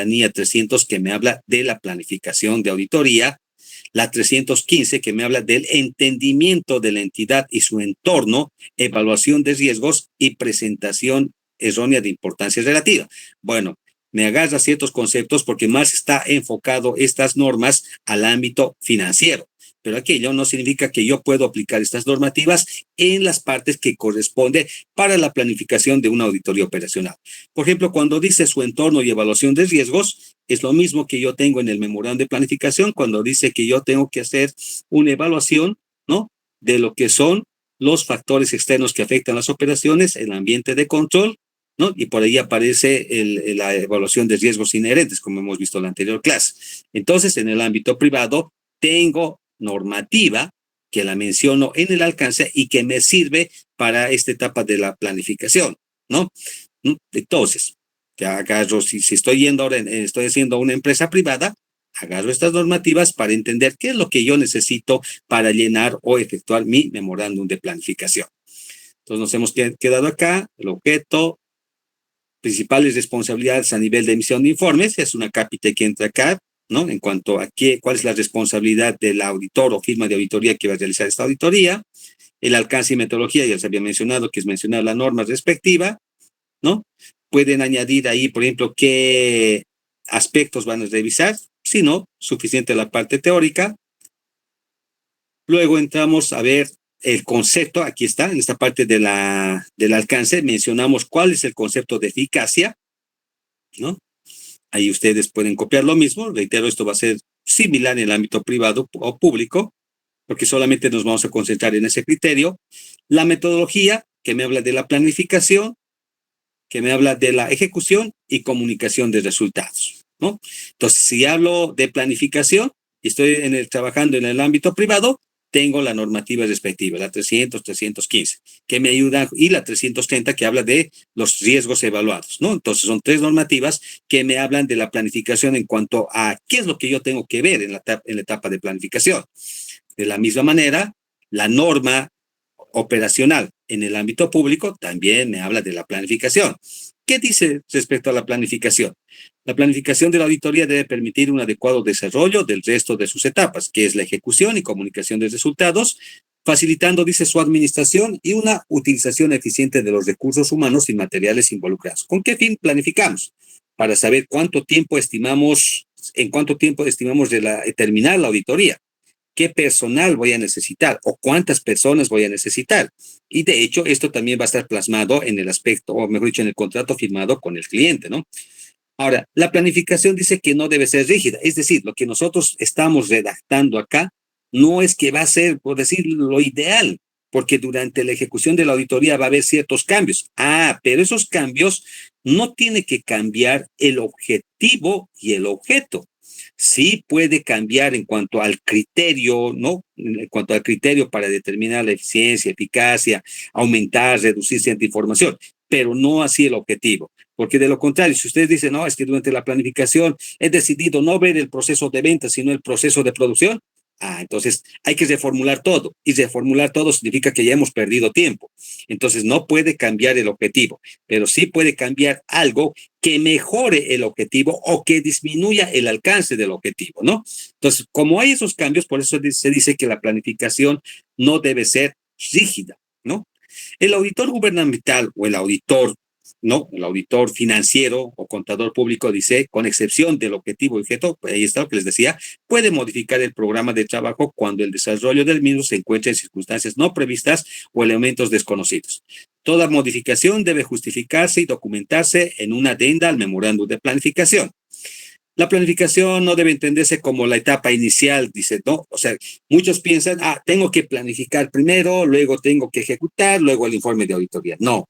NIA 300 que me habla de la planificación de auditoría, la 315 que me habla del entendimiento de la entidad y su entorno, evaluación de riesgos y presentación errónea de importancia relativa. Bueno, me agarra ciertos conceptos porque más está enfocado estas normas al ámbito financiero. Pero aquello no significa que yo puedo aplicar estas normativas en las partes que corresponde para la planificación de una auditoría operacional. Por ejemplo, cuando dice su entorno y evaluación de riesgos, es lo mismo que yo tengo en el memorándum de planificación cuando dice que yo tengo que hacer una evaluación, ¿no?, de lo que son los factores externos que afectan las operaciones, el ambiente de control, ¿no? Y por ahí aparece la evaluación de riesgos inherentes, como hemos visto en la anterior clase. Entonces, en el ámbito privado, tengo normativa que la menciono en el alcance y que me sirve para esta etapa de la planificación, ¿no? Entonces, ya agarro, si estoy yendo ahora, estoy haciendo una empresa privada, agarro estas normativas para entender qué es lo que yo necesito para llenar o efectuar mi memorándum de planificación. Entonces, nos hemos quedado acá, el objeto, principales responsabilidades a nivel de emisión de informes, es una cápita que entra acá, ¿no? En cuanto a cuál es la responsabilidad del auditor o firma de auditoría que va a realizar esta auditoría, el alcance y metodología, ya se había mencionado, que es mencionar la norma respectiva, ¿no? Pueden añadir ahí, por ejemplo, qué aspectos van a revisar, si no, suficiente la parte teórica. Luego entramos a ver el concepto, aquí está, en esta parte del alcance, mencionamos cuál es el concepto de eficacia, ¿no? Ahí ustedes pueden copiar lo mismo. Reitero, esto va a ser similar en el ámbito privado o público, porque solamente nos vamos a concentrar en ese criterio. La metodología, que me habla de la planificación, que me habla de la ejecución y comunicación de resultados, ¿no? Entonces, si hablo de planificación y estoy trabajando en el ámbito privado, tengo la normativa respectiva, la 300, 315, que me ayuda, y la 330 que habla de los riesgos evaluados, ¿no? Entonces son tres normativas que me hablan de la planificación en cuanto a qué es lo que yo tengo que ver en la etapa de planificación. De la misma manera, la norma operacional en el ámbito público también me habla de la planificación. ¿Qué dice respecto a la planificación? La planificación de la auditoría debe permitir un adecuado desarrollo del resto de sus etapas, que es la ejecución y comunicación de resultados, facilitando, dice, su administración y una utilización eficiente de los recursos humanos y materiales involucrados. ¿Con qué fin planificamos? Para saber en cuánto tiempo estimamos terminar la auditoría. ¿Qué personal voy a necesitar o cuántas personas voy a necesitar? Y de hecho, esto también va a estar plasmado en el aspecto, o mejor dicho, en el contrato firmado con el cliente, ¿no? Ahora, la planificación dice que no debe ser rígida, es decir, lo que nosotros estamos redactando acá no es que va a ser, por decir, lo ideal, porque durante la ejecución de la auditoría va a haber ciertos cambios. Pero esos cambios no tiene que cambiar el objetivo y el objeto. Sí puede cambiar en cuanto al criterio, ¿no? En cuanto al criterio para determinar la eficiencia, eficacia, aumentar, reducir cierta información, pero no así el objetivo. Porque de lo contrario, si ustedes dicen, no, es que durante la planificación he decidido no ver el proceso de venta, sino el proceso de producción, Entonces hay que reformular todo, y reformular todo significa que ya hemos perdido tiempo. Entonces no puede cambiar el objetivo, pero sí puede cambiar algo que mejore el objetivo o que disminuya el alcance del objetivo, ¿no? Entonces, como hay esos cambios, por eso se dice que la planificación no debe ser rígida, ¿no? El auditor gubernamental o el auditor, ¿no? El auditor financiero o contador público dice, con excepción del objetivo y objeto, ahí está lo que les decía, puede modificar el programa de trabajo cuando el desarrollo del mismo se encuentre en circunstancias no previstas o elementos desconocidos. Toda modificación debe justificarse y documentarse en una adenda al memorándum de planificación. La planificación no debe entenderse como la etapa inicial, dice, ¿no? O sea, muchos piensan, tengo que planificar primero, luego tengo que ejecutar, luego el informe de auditoría. No,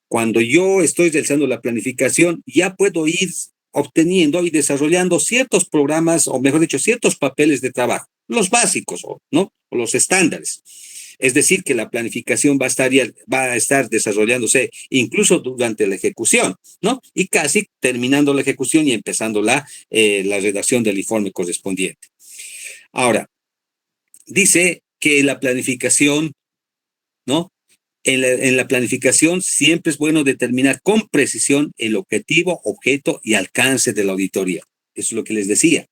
cuando yo estoy realizando la planificación, ya puedo ir obteniendo y desarrollando ciertos programas, o mejor dicho, ciertos papeles de trabajo, los básicos, ¿no? O los estándares. Es decir, que la planificación va a estar desarrollándose incluso durante la ejecución, ¿no? Y casi terminando la ejecución y empezando la redacción del informe correspondiente. Ahora, dice que la planificación, ¿no? En la planificación siempre es bueno determinar con precisión el objetivo, objeto y alcance de la auditoría. Eso es lo que les decía.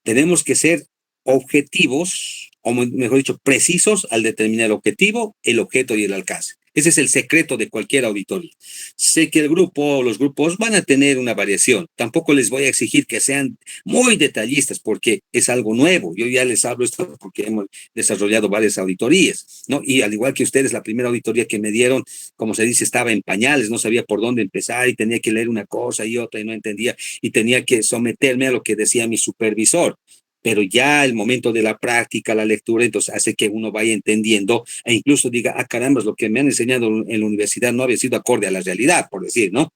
Tenemos que ser objetivos, o mejor dicho, precisos al determinar el objetivo, el objeto y el alcance. Ese es el secreto de cualquier auditoría. Sé que los grupos van a tener una variación. Tampoco les voy a exigir que sean muy detallistas porque es algo nuevo. Yo ya les hablo esto porque hemos desarrollado varias auditorías, ¿no? Y al igual que ustedes, la primera auditoría que me dieron, como se dice, estaba en pañales, no sabía por dónde empezar y tenía que leer una cosa y otra y no entendía y tenía que someterme a lo que decía mi supervisor. Pero ya el momento de la práctica, la lectura, entonces hace que uno vaya entendiendo e incluso diga, caramba, lo que me han enseñado en la universidad no había sido acorde a la realidad, por decir, ¿no?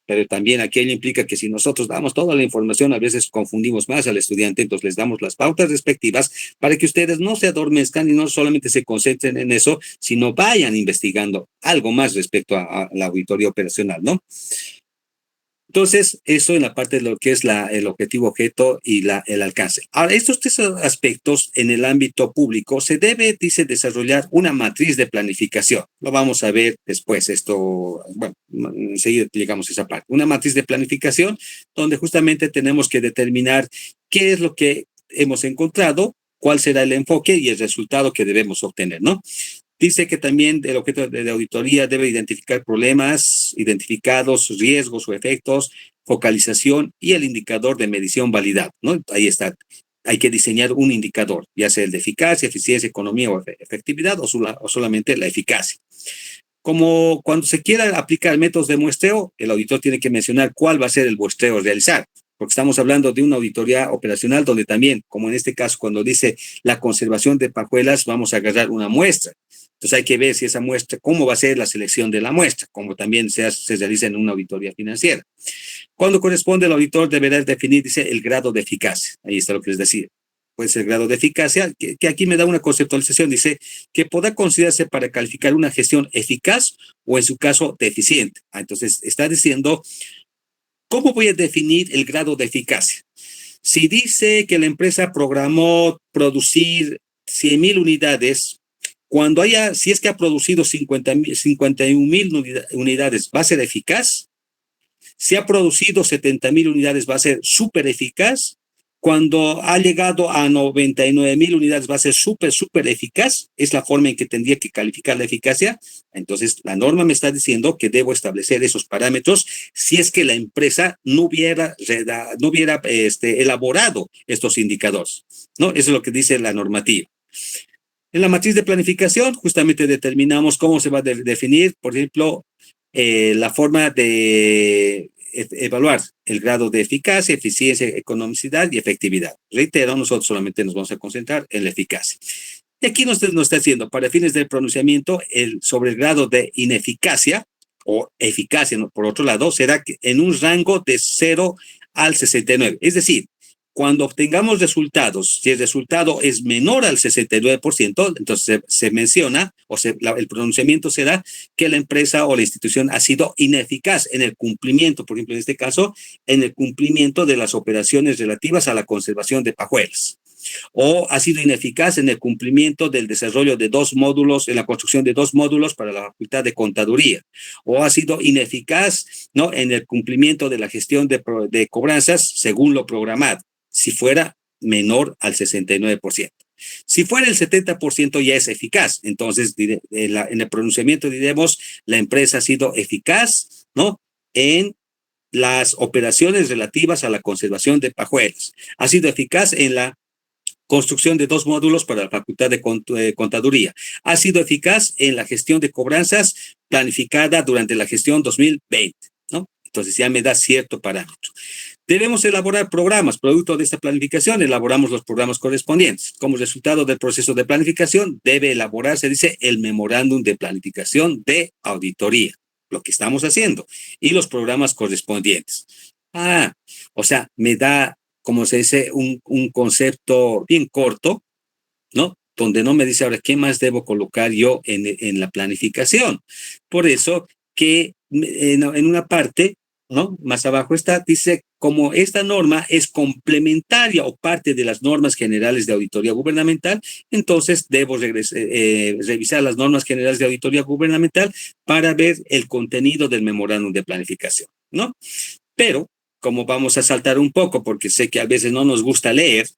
Pero también aquello implica que si nosotros damos toda la información, a veces confundimos más al estudiante, entonces les damos las pautas respectivas para que ustedes no se adormezcan y no solamente se concentren en eso, sino vayan investigando algo más respecto a la auditoría operacional, ¿no? Entonces, eso en la parte de lo que es el objetivo objeto y el alcance. Ahora, estos tres aspectos en el ámbito público se debe, dice, desarrollar una matriz de planificación. Lo vamos a ver después, bueno, enseguida llegamos a esa parte. Una matriz de planificación donde justamente tenemos que determinar qué es lo que hemos encontrado, cuál será el enfoque y el resultado que debemos obtener, ¿no? Dice que también el objeto de auditoría debe identificar problemas identificados, riesgos o efectos, focalización y el indicador de medición validado, ¿no? Ahí está. Hay que diseñar un indicador, ya sea el de eficacia, eficiencia, economía o efectividad o solamente la eficacia. Como cuando se quiera aplicar métodos de muestreo, el auditor tiene que mencionar cuál va a ser el muestreo a realizar, porque estamos hablando de una auditoría operacional donde también, como en este caso, cuando dice la conservación de pajuelas, vamos a agarrar una muestra. Entonces hay que ver si esa muestra, cómo va a ser la selección de la muestra, como también se realiza en una auditoría financiera. Cuando corresponde, el auditor deberá definir, dice, el grado de eficacia. Ahí está lo que les decía. Puede ser el grado de eficacia, que aquí me da una conceptualización, dice, que podrá considerarse para calificar una gestión eficaz o en su caso deficiente. Entonces está diciendo, ¿cómo voy a definir el grado de eficacia? Si dice que la empresa programó producir 100,000 unidades, si es que ha producido 51,000 unidades, ¿va a ser eficaz? Si ha producido 70,000 unidades, ¿va a ser súper eficaz? Cuando ha llegado a 99,000 unidades, ¿va a ser súper eficaz? Es la forma en que tendría que calificar la eficacia. Entonces, la norma me está diciendo que debo establecer esos parámetros si es que la empresa no hubiera elaborado estos indicadores, ¿no? Eso es lo que dice la normativa. En la matriz de planificación, justamente determinamos cómo se va a definir, por ejemplo, la forma de evaluar el grado de eficacia, eficiencia, economicidad y efectividad. Reitero, nosotros solamente nos vamos a concentrar en la eficacia. Y aquí nos está diciendo, para fines del pronunciamiento, sobre el grado de ineficacia o eficacia, ¿no? Por otro lado, será en un rango de 0 al 69. Es decir, cuando obtengamos resultados, si el resultado es menor al 69%, entonces se menciona, el pronunciamiento será que la empresa o la institución ha sido ineficaz en el cumplimiento, por ejemplo, en este caso, en el cumplimiento de las operaciones relativas a la conservación de pajuelas. o ha sido ineficaz en el cumplimiento del desarrollo de 2 módulos, en la construcción de 2 módulos para la Facultad de Contaduría, o ha sido ineficaz, ¿no?, en el cumplimiento de la gestión de cobranzas según lo programado, si fuera menor al 69%. Si fuera el 70% ya es eficaz, entonces en el pronunciamiento diremos la empresa ha sido eficaz, ¿no?, en las operaciones relativas a la conservación de pajuelos. Ha sido eficaz en la construcción de 2 módulos para la Facultad de Contaduría. Ha sido eficaz en la gestión de cobranzas planificada durante la gestión 2020, ¿no? Entonces ya me da cierto parámetro. Debemos elaborar programas, producto de esta planificación, elaboramos los programas correspondientes. Como resultado del proceso de planificación, debe elaborarse, dice, el memorándum de planificación de auditoría, lo que estamos haciendo, y los programas correspondientes. O sea, me da, como se dice, un concepto bien corto, ¿no?, donde no me dice ahora qué más debo colocar yo en la planificación. Por eso que en una parte, ¿no?, más abajo está, dice, como esta norma es complementaria o parte de las normas generales de auditoría gubernamental, entonces debo revisar las normas generales de auditoría gubernamental para ver el contenido del memorándum de planificación, ¿no? Pero como vamos a saltar un poco, porque sé que a veces no nos gusta leer,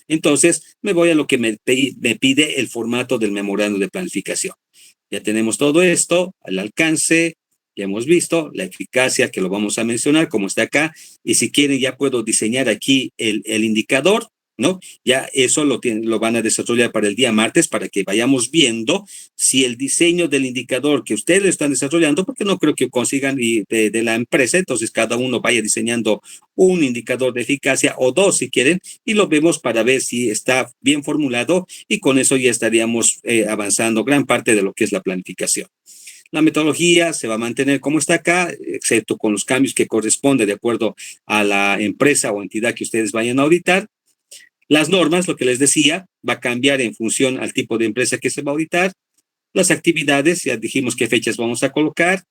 entonces me voy a lo que me pide el formato del memorándum de planificación. Ya tenemos todo esto, al alcance, ya hemos visto la eficacia, que lo vamos a mencionar, como está acá, y si quieren ya puedo diseñar aquí el indicador, ¿no? Ya eso lo van a desarrollar para el día martes, para que vayamos viendo si el diseño del indicador que ustedes están desarrollando, porque no creo que consigan de la empresa, entonces cada uno vaya diseñando un indicador de eficacia o 2 si quieren, y lo vemos para ver si está bien formulado, y con eso ya estaríamos avanzando gran parte de lo que es la planificación. La metodología se va a mantener como está acá, excepto con los cambios que corresponde de acuerdo a la empresa o entidad que ustedes vayan a auditar. Las normas, lo que les decía, va a cambiar en función al tipo de empresa que se va a auditar. Las actividades, ya dijimos qué fechas vamos a colocar.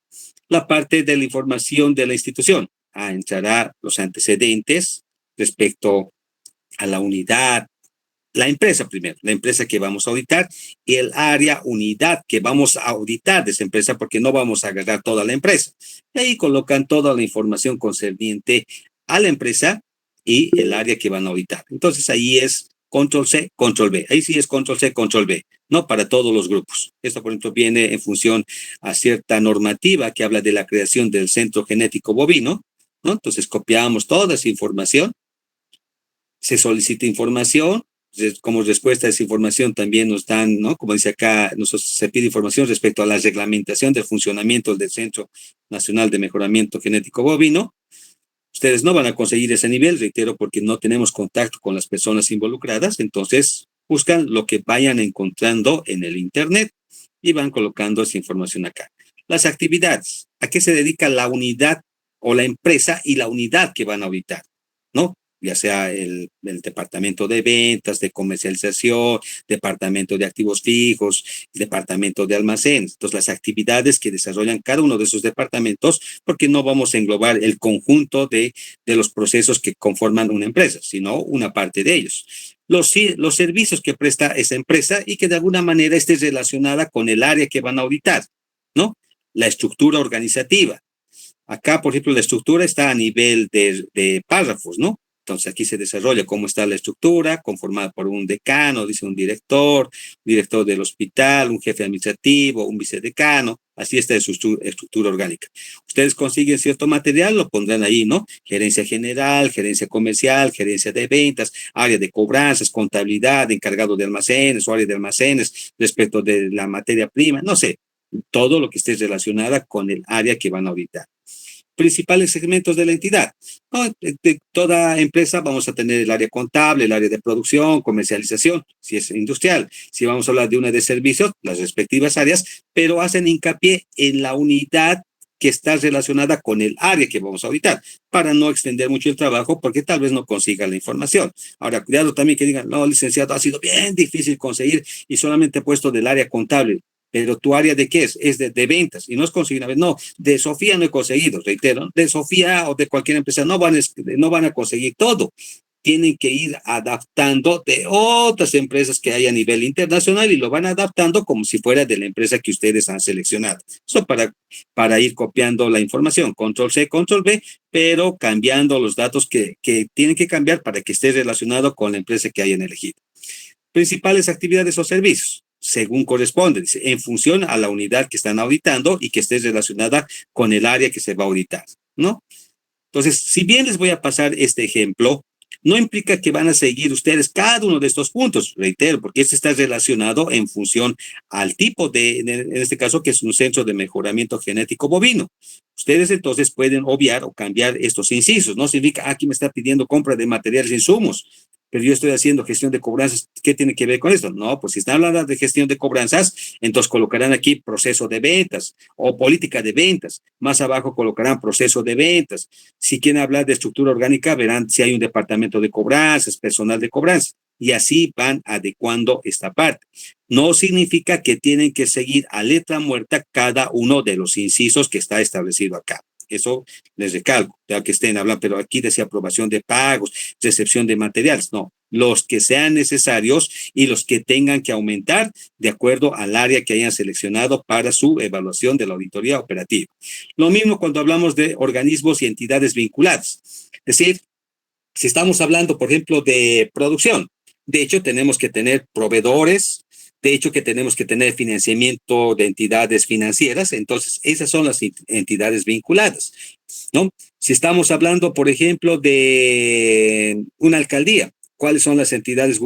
La parte de la información de la institución. Entrará los antecedentes respecto a la unidad, la empresa primero, la empresa que vamos a auditar, y el área, unidad que vamos a auditar de esa empresa, porque no vamos a agarrar toda la empresa. Y ahí colocan toda la información concerniente a la empresa y el área que van a auditar. Entonces ahí es control C, control V. Ahí sí es control C, control V, no para todos los grupos. Esto, por ejemplo, viene en función a cierta normativa que habla de la creación del centro genético bovino, ¿no? Entonces copiamos toda esa información, se solicita información, como respuesta a esa información también nos dan, ¿no?, como dice acá, se pide información respecto a la reglamentación del funcionamiento del Centro Nacional de Mejoramiento Genético Bovino. Ustedes no van a conseguir ese nivel, reitero, porque no tenemos contacto con las personas involucradas, entonces buscan lo que vayan encontrando en el Internet y van colocando esa información acá. Las actividades, ¿a qué se dedica la unidad o la empresa y la unidad que van a auditar, ¿no? Ya sea el departamento de ventas, de comercialización, departamento de activos fijos, departamento de almacenes. Entonces, las actividades que desarrollan cada uno de esos departamentos, porque no vamos a englobar el conjunto de los procesos que conforman una empresa, sino una parte de ellos. Los servicios que presta esa empresa y que de alguna manera esté relacionada con el área que van a auditar, ¿no? La estructura organizativa. Acá, por ejemplo, la estructura está a nivel de párrafos, ¿no? Entonces, aquí se desarrolla cómo está la estructura, conformada por un decano, dice un director del hospital, un jefe administrativo, un vicedecano, así está su estructura orgánica. Ustedes consiguen cierto material, lo pondrán ahí, ¿no? Gerencia general, gerencia comercial, gerencia de ventas, área de cobranzas, contabilidad, encargado de almacenes o área de almacenes respecto de la materia prima, no sé, todo lo que esté relacionada con el área que van a auditar. Principales segmentos de la entidad, ¿no? De toda empresa vamos a tener el área contable, el área de producción, comercialización, si es industrial. Si vamos a hablar de una de servicios, las respectivas áreas, pero hacen hincapié en la unidad que está relacionada con el área que vamos a auditar, para no extender mucho el trabajo, porque tal vez no consiga la información. Ahora, cuidado también que digan, no, licenciado, ha sido bien difícil conseguir y solamente he puesto del área contable. Pero tu área de qué es? Es de ventas y no es conseguir. No, de Sofía no he conseguido, reitero, de Sofía o de cualquier empresa no van a conseguir todo. tienen que ir adaptando de otras empresas que hay a nivel internacional y lo van adaptando como si fuera de la empresa que ustedes han seleccionado. Eso para ir copiando la información, control C, control V, pero cambiando los datos que tienen que cambiar para que esté relacionado con la empresa que hayan elegido. Principales actividades o servicios, según corresponde, dice, en función a la unidad que están auditando y que esté relacionada con el área que se va a auditar, ¿no? Entonces, si bien les voy a pasar este ejemplo, no implica que van a seguir ustedes cada uno de estos puntos, reitero, porque este está relacionado en función al tipo en este caso, que es un centro de mejoramiento genético bovino. Ustedes entonces pueden obviar o cambiar estos incisos. No significa, aquí me está pidiendo compra de materiales e insumos, pero yo estoy haciendo gestión de cobranzas. ¿Qué tiene que ver con esto? No, pues si están hablando de gestión de cobranzas, entonces colocarán aquí proceso de ventas o política de ventas. Más abajo colocarán proceso de ventas. Si quieren hablar de estructura orgánica, verán si hay un departamento de cobranzas, personal de cobranzas. Y así van adecuando esta parte. No significa que tienen que seguir a letra muerta cada uno de los incisos que está establecido acá. Eso les recalco, ya que estén hablando, pero aquí decía aprobación de pagos, recepción de materiales. No, los que sean necesarios y los que tengan que aumentar de acuerdo al área que hayan seleccionado para su evaluación de la auditoría operativa. Lo mismo cuando hablamos de organismos y entidades vinculadas. Es decir, si estamos hablando, por ejemplo, de producción, de hecho tenemos que tener proveedores, de hecho que tenemos que tener financiamiento de entidades financieras, entonces esas son las entidades vinculadas, ¿no? Si estamos hablando, por ejemplo, de una alcaldía, ¿cuáles son las entidades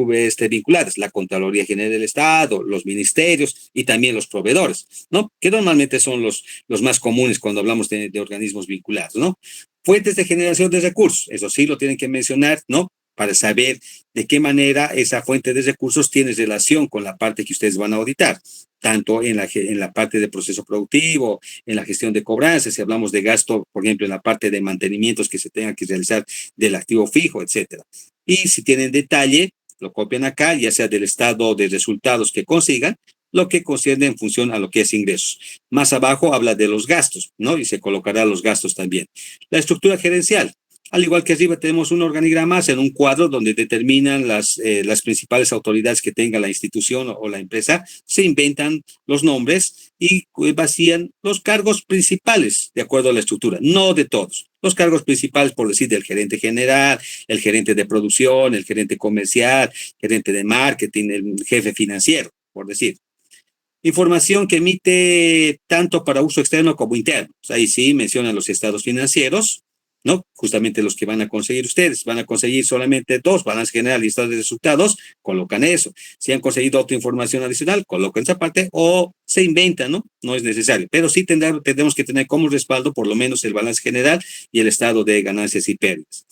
vinculadas? La Contraloría General del Estado, los ministerios y también los proveedores, ¿no? Que normalmente son los más comunes cuando hablamos de organismos vinculados, ¿no? Fuentes de generación de recursos, eso sí lo tienen que mencionar, ¿no? Para saber de qué manera esa fuente de recursos tiene relación con la parte que ustedes van a auditar, tanto en la parte de proceso productivo, en la gestión de cobranzas, si hablamos de gasto, por ejemplo, en la parte de mantenimientos que se tengan que realizar del activo fijo, etcétera. Y si tienen detalle, lo copian acá, ya sea del estado de resultados que consigan, lo que concierne en función a lo que es ingresos. Más abajo habla de los gastos, ¿no? Y se colocará los gastos también. La estructura gerencial. Al igual que arriba tenemos un organigrama en un cuadro donde determinan las principales autoridades que tenga la institución o la empresa, se inventan los nombres y vacían los cargos principales de acuerdo a la estructura, no de todos. Los cargos principales, por decir, del gerente general, el gerente de producción, el gerente comercial, gerente de marketing, el jefe financiero, por decir. Información que emite tanto para uso externo como interno. Ahí sí mencionan los estados financieros, ¿no? Justamente los que van a conseguir ustedes. Van a conseguir solamente dos, balance general y estado de resultados, colocan eso. Si han conseguido otra información adicional, colocan esa parte o se inventan, ¿no? No es necesario. Pero sí tendremos que tener como respaldo por lo menos el balance general y el estado de ganancias y pérdidas.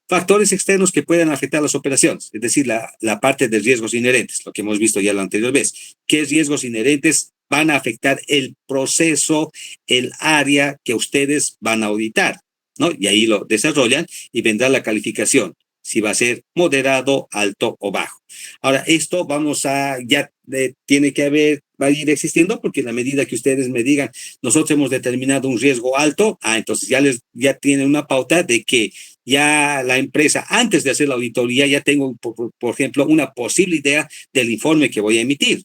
Factores externos que puedan afectar las operaciones, es decir, la parte de riesgos inherentes, lo que hemos visto ya la anterior vez. ¿Qué riesgos inherentes van a afectar el proceso, el área que ustedes van a auditar? ¿No? Y ahí lo desarrollan y vendrá la calificación, si va a ser moderado, alto o bajo. Ahora, esto tiene que va a ir existiendo porque en la medida que ustedes me digan, nosotros hemos determinado un riesgo alto, entonces ya tienen una pauta de que ya la empresa, antes de hacer la auditoría, ya tengo, por ejemplo, una posible idea del informe que voy a emitir.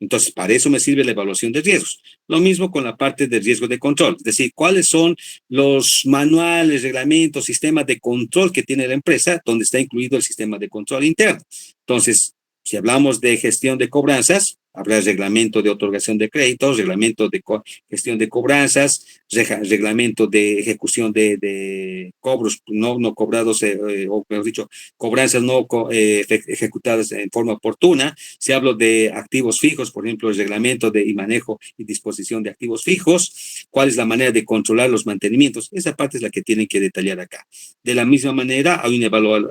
Entonces, para eso me sirve la evaluación de riesgos. Lo mismo con la parte de riesgo de control, es decir, cuáles son los manuales, reglamentos, sistemas de control que tiene la empresa, donde está incluido el sistema de control interno. Entonces, si hablamos de gestión de cobranzas, habrá reglamento de otorgación de créditos, reglamento de gestión de cobranzas, reglamento de ejecución de cobros no cobrados, o mejor dicho, cobranzas no ejecutadas en forma oportuna. Si hablo de activos fijos, por ejemplo, el reglamento de y manejo y disposición de activos fijos, cuál es la manera de controlar los mantenimientos. Esa parte es la que tienen que detallar acá. De la misma manera, hay una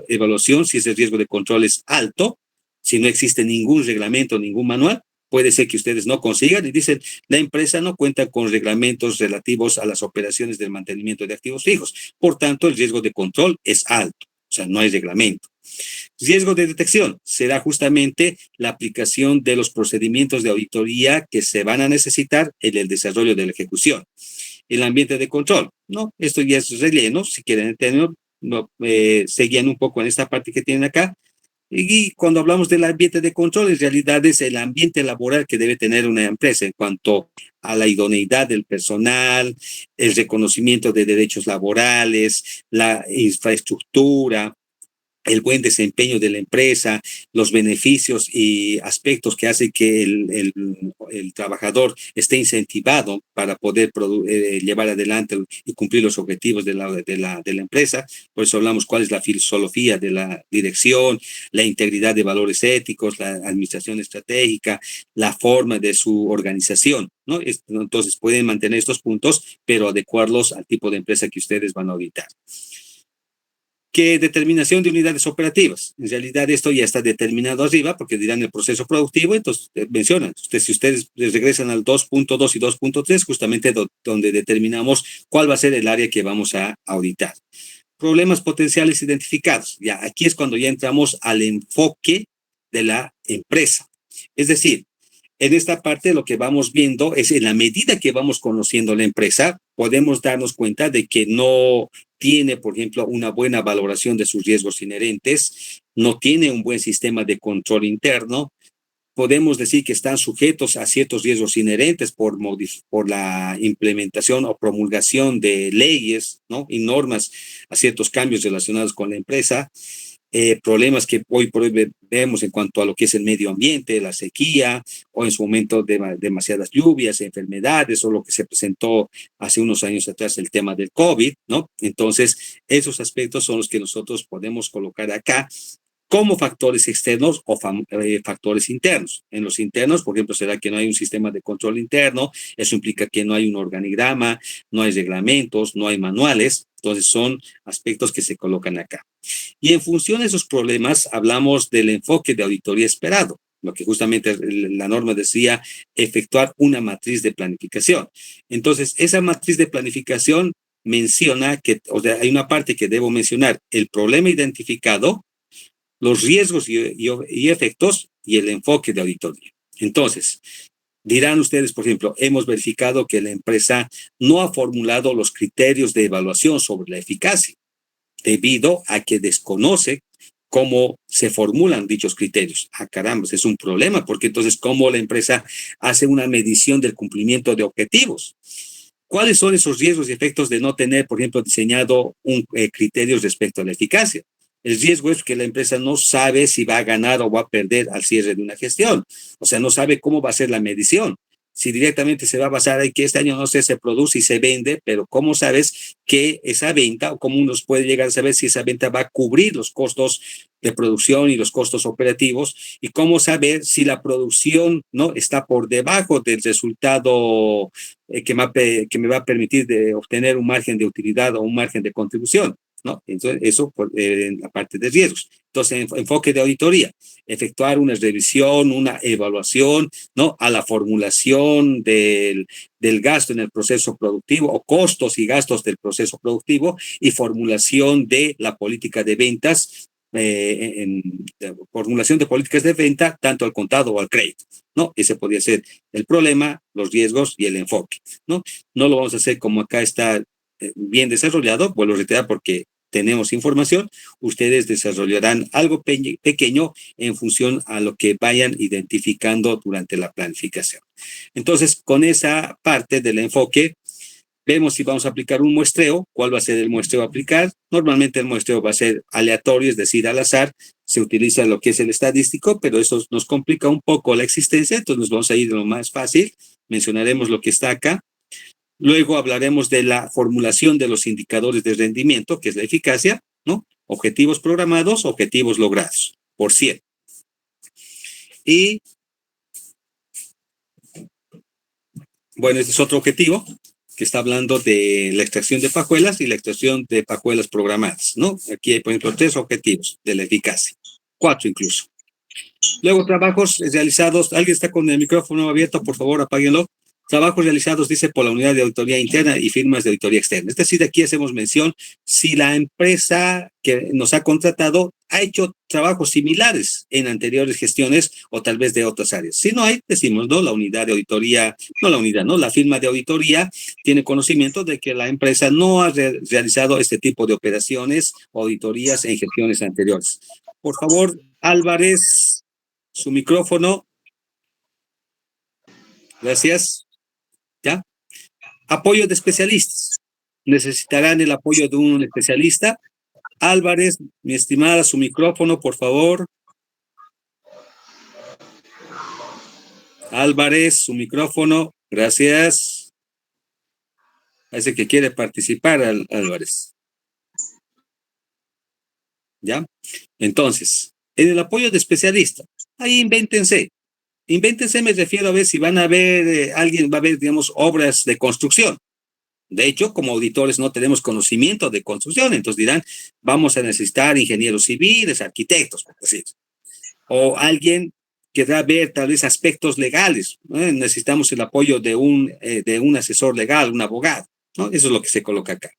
evaluación si ese riesgo de control es alto, si no existe ningún reglamento, ningún manual. Puede ser que ustedes no consigan y dicen, la empresa no cuenta con reglamentos relativos a las operaciones del mantenimiento de activos fijos. Por tanto, el riesgo de control es alto, o sea, no hay reglamento. Riesgo de detección será justamente la aplicación de los procedimientos de auditoría que se van a necesitar en el desarrollo de la ejecución. El ambiente de control, ¿no? Esto ya es relleno, si quieren tenerlo, no, seguían un poco en esta parte que tienen acá. Y cuando hablamos del ambiente de control, en realidad es el ambiente laboral que debe tener una empresa en cuanto a la idoneidad del personal, el reconocimiento de derechos laborales, la infraestructura, el buen desempeño de la empresa, los beneficios y aspectos que hacen que el trabajador esté incentivado para poder llevar adelante y cumplir los objetivos de la empresa. Por eso hablamos cuál es la filosofía de la dirección, la integridad de valores éticos, la administración estratégica, la forma de su organización, ¿no? Entonces pueden mantener estos puntos, pero adecuarlos al tipo de empresa que ustedes van a auditar. ¿Qué determinación de unidades operativas? En realidad esto ya está determinado arriba porque dirán el proceso productivo, entonces mencionan, si ustedes regresan al 2.2 y 2.3, justamente donde determinamos cuál va a ser el área que vamos a auditar. Problemas potenciales identificados. Ya, aquí es cuando ya entramos al enfoque de la empresa. Es decir, en esta parte lo que vamos viendo es en la medida que vamos conociendo la empresa, podemos darnos cuenta de que no tiene, por ejemplo, una buena valoración de sus riesgos inherentes, no tiene un buen sistema de control interno. Podemos decir que están sujetos a ciertos riesgos inherentes por la implementación o promulgación de leyes, ¿no? Y normas a ciertos cambios relacionados con la empresa. Problemas que hoy por hoy vemos en cuanto a lo que es el medio ambiente, la sequía, o en su momento demasiadas lluvias, enfermedades, o lo que se presentó hace unos años atrás, el tema del COVID, ¿no? Entonces, esos aspectos son los que nosotros podemos colocar acá como factores externos o factores internos. En los internos, por ejemplo, será que no hay un sistema de control interno, eso implica que no hay un organigrama, no hay reglamentos, no hay manuales, entonces son aspectos que se colocan acá. Y en función de esos problemas, hablamos del enfoque de auditoría esperado, lo que justamente la norma decía, efectuar una matriz de planificación. Entonces, esa matriz de planificación menciona que, o sea, hay una parte que debo mencionar, el problema identificado, los riesgos y efectos y el enfoque de auditoría. Entonces, dirán ustedes, por ejemplo, hemos verificado que la empresa no ha formulado los criterios de evaluación sobre la eficacia, debido a que desconoce cómo se formulan dichos criterios. Ah, caramba, es un problema, porque entonces, ¿cómo la empresa hace una medición del cumplimiento de objetivos? ¿Cuáles son esos riesgos y efectos de no tener, por ejemplo, diseñado un criterio respecto a la eficacia? El riesgo es que la empresa no sabe si va a ganar o va a perder al cierre de una gestión. O sea, no sabe cómo va a ser la medición. Si directamente se va a basar en que este año no sé, se produce y se vende, pero ¿cómo sabes que esa venta, o cómo uno puede llegar a saber si esa venta va a cubrir los costos de producción y los costos operativos? Y cómo saber si la producción no está por debajo del resultado que me va a permitir de obtener un margen de utilidad o un margen de contribución, ¿no? Entonces, eso en la parte de riesgos. Entonces, enfoque de auditoría, efectuar una revisión, una evaluación, ¿no? A la formulación del gasto en el proceso productivo o costos y gastos del proceso productivo y formulación de la política de ventas, formulación de políticas de venta tanto al contado o al crédito, ¿no? Ese podría ser el problema, los riesgos y el enfoque, ¿no? No lo vamos a hacer como acá está bien desarrollado, vuelvo a reiterar porque tenemos información, ustedes desarrollarán algo pequeño en función a lo que vayan identificando durante la planificación. Entonces, con esa parte del enfoque, vemos si vamos a aplicar un muestreo, cuál va a ser el muestreo a aplicar. Normalmente el muestreo va a ser aleatorio, es decir, al azar. Se utiliza lo que es el estadístico, pero eso nos complica un poco la existencia, entonces nos vamos a ir de lo más fácil. Mencionaremos lo que está acá. Luego hablaremos de la formulación de los indicadores de rendimiento, que es la eficacia, ¿no? Objetivos programados, objetivos logrados, por 100. Y, bueno, este es otro objetivo, que está hablando de la extracción de pajuelas y la extracción de pajuelas programadas, ¿no? Aquí hay, por ejemplo, 3 objetivos de la eficacia, 4 incluso. Luego, trabajos realizados. ¿Alguien está con el micrófono abierto? Por favor, apáguenlo. Trabajos realizados, dice, por la unidad de auditoría interna y firmas de auditoría externa. Es decir, aquí hacemos mención si la empresa que nos ha contratado ha hecho trabajos similares en anteriores gestiones o tal vez de otras áreas. Si no hay, decimos, ¿no? La unidad de auditoría, no la unidad, ¿no? La firma de auditoría tiene conocimiento de que la empresa no ha realizado este tipo de operaciones o auditorías en gestiones anteriores. Por favor, Álvarez, su micrófono. Gracias. ¿Ya? Apoyo de especialistas. Necesitarán el apoyo de un especialista. Álvarez, mi estimada, su micrófono, por favor. Álvarez, su micrófono. Gracias. Parece que quiere participar, Álvarez. ¿Ya? Entonces, en el apoyo de especialistas, ahí invéntense. Invéntense, me refiero a ver si van a ver, alguien va a ver, digamos, obras de construcción. De hecho, como auditores no tenemos conocimiento de construcción, entonces dirán, vamos a necesitar ingenieros civiles, arquitectos, por decir. O alguien querrá ver tal vez aspectos legales, ¿no? Necesitamos el apoyo de un asesor legal, un abogado, ¿no? Eso es lo que se coloca acá.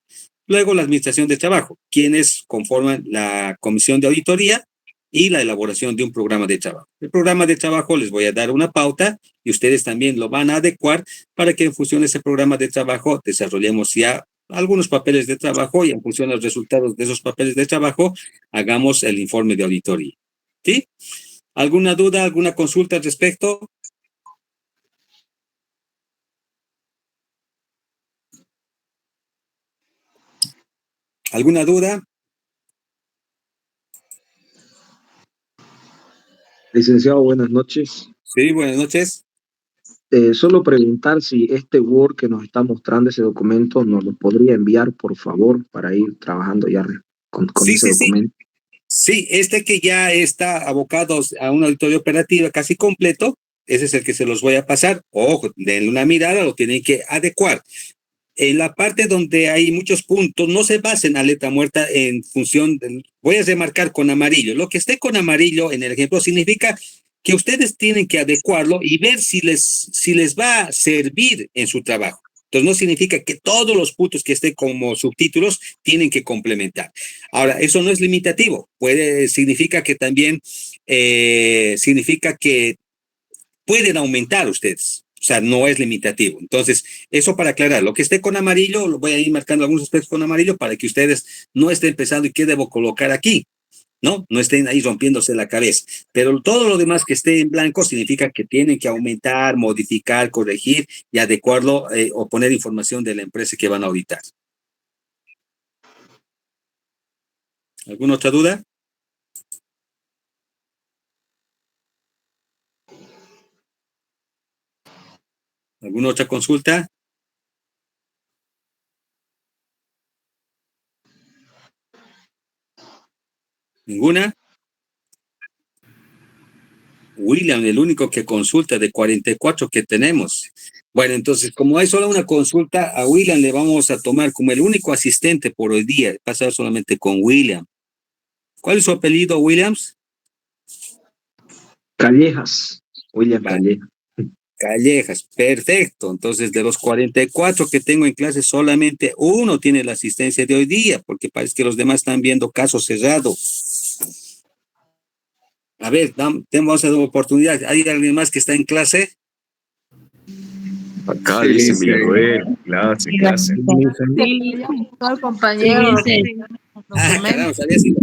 Luego la administración de trabajo, quienes conforman la comisión de auditoría y la elaboración de un programa de trabajo. El programa de trabajo les voy a dar una pauta y ustedes también lo van a adecuar para que en función de ese programa de trabajo desarrollemos ya algunos papeles de trabajo y en función de los resultados de esos papeles de trabajo hagamos el informe de auditoría. ¿Sí? ¿Alguna duda, alguna consulta al respecto? ¿Alguna duda? Licenciado, buenas noches. Sí, buenas noches. Solo preguntar si este Word que nos está mostrando, ese documento, nos lo podría enviar, por favor, para ir trabajando ya con Sí, ese sí, sí. documento. Sí, este que ya está abocado a una auditoría operativa casi completo, ese es el que se los voy a pasar. Ojo, denle una mirada, lo tienen que adecuar. En la parte donde hay muchos puntos, no se basen a letra muerta en función voy a remarcar con amarillo. Lo que esté con amarillo en el ejemplo significa que ustedes tienen que adecuarlo y ver si les va a servir en su trabajo. Entonces no significa que todos los puntos que estén como subtítulos tienen que complementar. Ahora, eso no es limitativo. Significa que también, significa que pueden aumentar ustedes. O sea, no es limitativo. Entonces, eso para aclarar. Lo que esté con amarillo, lo voy a ir marcando algunos aspectos con amarillo para que ustedes no estén pensando, ¿y qué debo colocar aquí? ¿No? No estén ahí rompiéndose la cabeza. Pero todo lo demás que esté en blanco significa que tienen que aumentar, modificar, corregir y adecuarlo o poner información de la empresa que van a auditar. ¿Alguna otra duda? ¿Alguna otra consulta? ¿Ninguna? William, el único que consulta de 44 que tenemos. Bueno, entonces, como hay solo una consulta, a William le vamos a tomar como el único asistente por hoy día. Pasar solamente con William. ¿Cuál es su apellido, Williams? Callejas, William Callejas. Callejas, perfecto. Entonces, de los 44 que tengo en clase, solamente uno tiene la asistencia de hoy día, porque parece que los demás están viendo caso cerrado. A ver, vamos a dar una oportunidad. ¿Hay alguien más que está en clase? Acá Sí, dice sí. Villanueva, clase. Sí, todo compañero. Caramba, había sido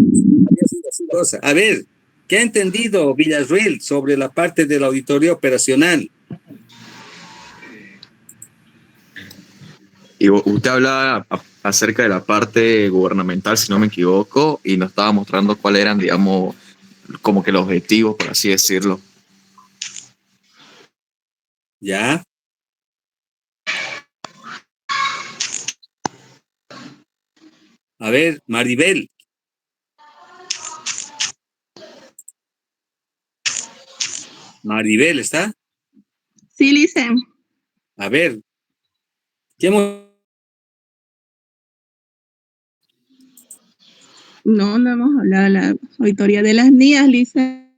así cosa. A ver, ¿qué ha entendido Villarreal sobre la parte de la auditoría operacional? Y usted hablaba acerca de la parte gubernamental, si no me equivoco, y nos estaba mostrando cuáles eran, digamos, como que los objetivos, por así decirlo. ¿Ya? A ver, Maribel. Maribel, ¿está? Sí, Licen. A ver, ¿qué hemos... No hemos hablado de la auditoría de las NIAs, Licen.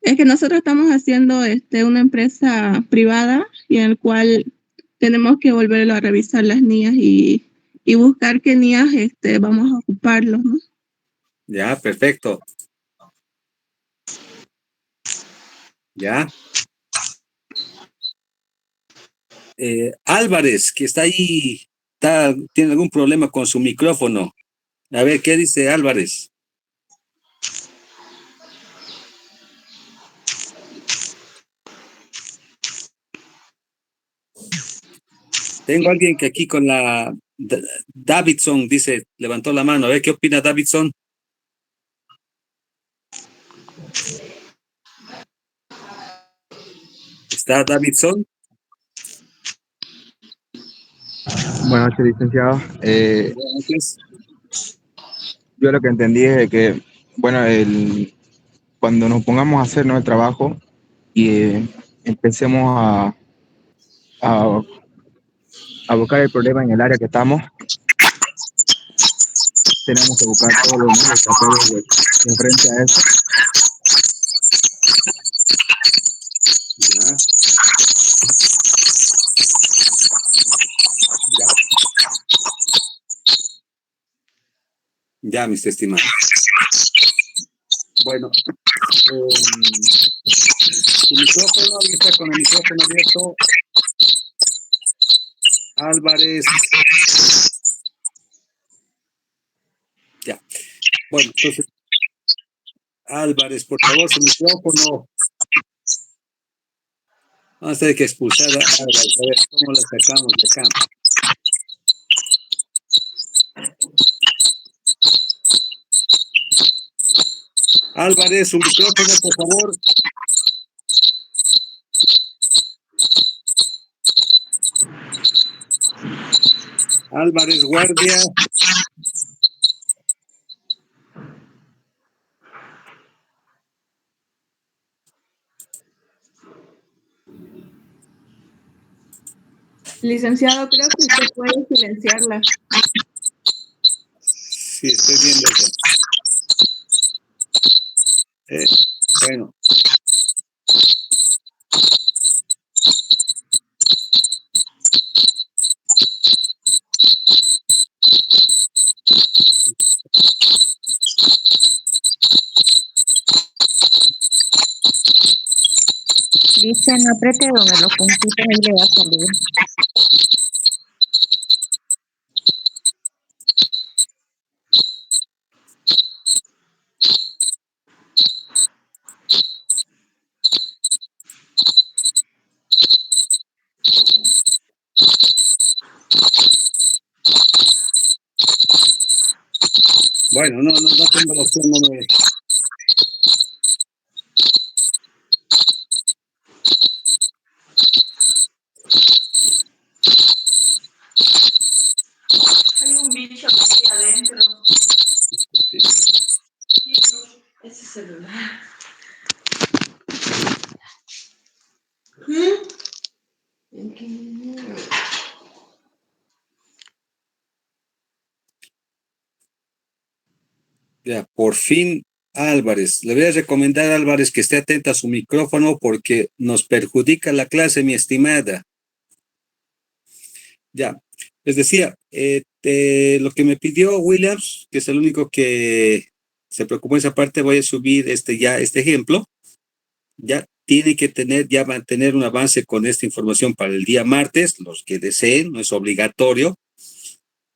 Es que nosotros estamos haciendo una empresa privada y en el cual tenemos que volverlo a revisar las NIAs y buscar qué NIAs vamos a ocuparlos, ¿no? Ya, perfecto. ¿Ya? Álvarez, que está ahí, tiene algún problema con su micrófono. A ver, ¿qué dice Álvarez? Tengo a alguien que aquí con la Davidson dice, levantó la mano. A ver, ¿qué opina Davidson? ¿Está Davidson? Buenas noches, licenciado. Entonces, Yo lo que entendí es de que, bueno, cuando nos pongamos a hacer, ¿no?, el trabajo y empecemos a, a buscar el problema en el área que estamos, tenemos que buscar todos los números papeles de frente a eso. ya. Ya, mis estimados. Bueno, su micrófono, ahí está con el micrófono abierto. Álvarez. Ya. Bueno, entonces, Álvarez, por favor, su micrófono. Vamos a tener que expulsar a Álvarez. A ver, ¿cómo la sacamos de acá? Álvarez, su micrófono, por favor. Álvarez, guardia. Licenciado, creo que usted puede silenciarla. Sí, estoy viendo eso. Bueno. Dice, no apriete donde los puntitos ahí le va a salir. Bueno, no tengo la opción, no me... Hay un bicho aquí adentro. Ese celular. Ya, por fin, Álvarez. Le voy a recomendar a Álvarez que esté atenta a su micrófono porque nos perjudica la clase, mi estimada. Ya, les decía, lo que me pidió Williams, que es el único que se preocupó en esa parte, voy a subir este ejemplo. Ya tiene que mantener un avance con esta información para el día martes, los que deseen, no es obligatorio,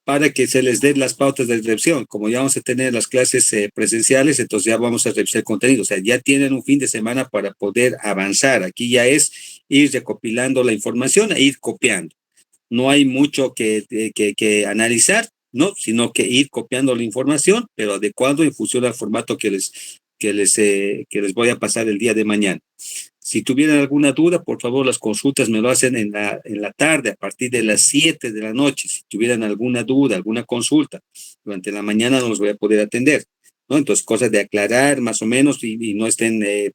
para que se les den las pautas de revisión. Como ya vamos a tener las clases presenciales, entonces ya vamos a revisar el contenido. O sea, ya tienen un fin de semana para poder avanzar. Aquí ya es ir recopilando la información e ir copiando. No hay mucho que analizar, ¿no? Sino que ir copiando la información, pero adecuando en función al formato que les voy a pasar el día de mañana. Si tuvieran alguna duda, por favor, las consultas me lo hacen en la tarde, a partir de las 7 de la noche. Si tuvieran alguna duda, alguna consulta, durante la mañana no los voy a poder atender, ¿no? Entonces, cosas de aclarar más o menos y no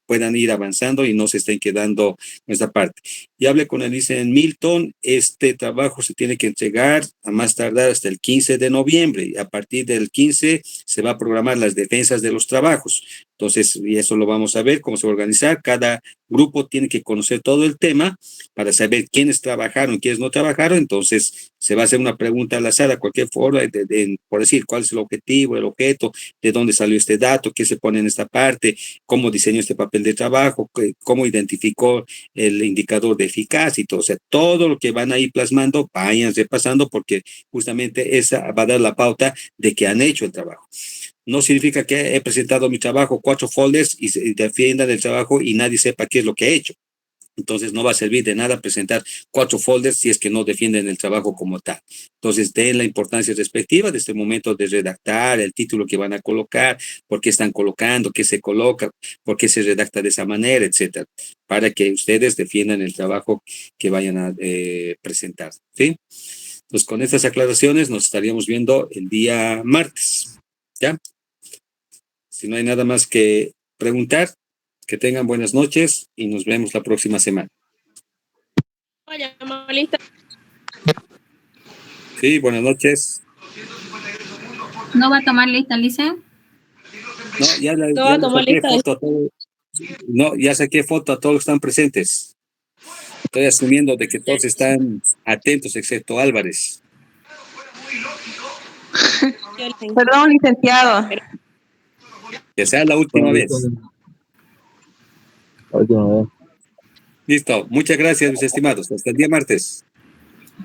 puedan ir avanzando y no se estén quedando en esta parte. Y hablé con Alicia en Milton, este trabajo se tiene que entregar a más tardar hasta el 15 de noviembre y a partir del 15 se va a programar las defensas de los trabajos. Entonces, y eso lo vamos a ver, cómo se va a organizar. Cada grupo tiene que conocer todo el tema para saber quiénes trabajaron, quiénes no trabajaron. Entonces, se va a hacer una pregunta al azar a cualquier forma, por decir, cuál es el objetivo, el objeto, de dónde salió este dato, qué se pone en esta parte, cómo diseñó este papel de trabajo, cómo identificó el indicador de eficacia y todo. O sea, todo lo que van a ir plasmando, vayan repasando, porque justamente esa va a dar la pauta de que han hecho el trabajo. No significa que he presentado mi trabajo, 4 folders, y defiendan el trabajo y nadie sepa qué es lo que he hecho. Entonces no va a servir de nada presentar 4 folders si es que no defienden el trabajo como tal. Entonces den la importancia respectiva de este momento de redactar el título que van a colocar, por qué están colocando, qué se coloca, por qué se redacta de esa manera, etcétera, para que ustedes defiendan el trabajo que vayan a presentar, ¿sí? Entonces con estas aclaraciones nos estaríamos viendo el día martes, ¿ya? Si no hay nada más que preguntar, que tengan buenas noches y nos vemos la próxima semana. Sí, buenas noches. ¿No va a tomar lista, Lisa? No, ya saqué foto a todos. No, ya saqué foto a todos los que están presentes. Estoy asumiendo de que todos están atentos, excepto Álvarez. Perdón, licenciado. Que sea la última vez. Listo. Muchas gracias, mis estimados. Hasta el día martes.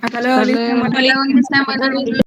Hasta luego, Lisa.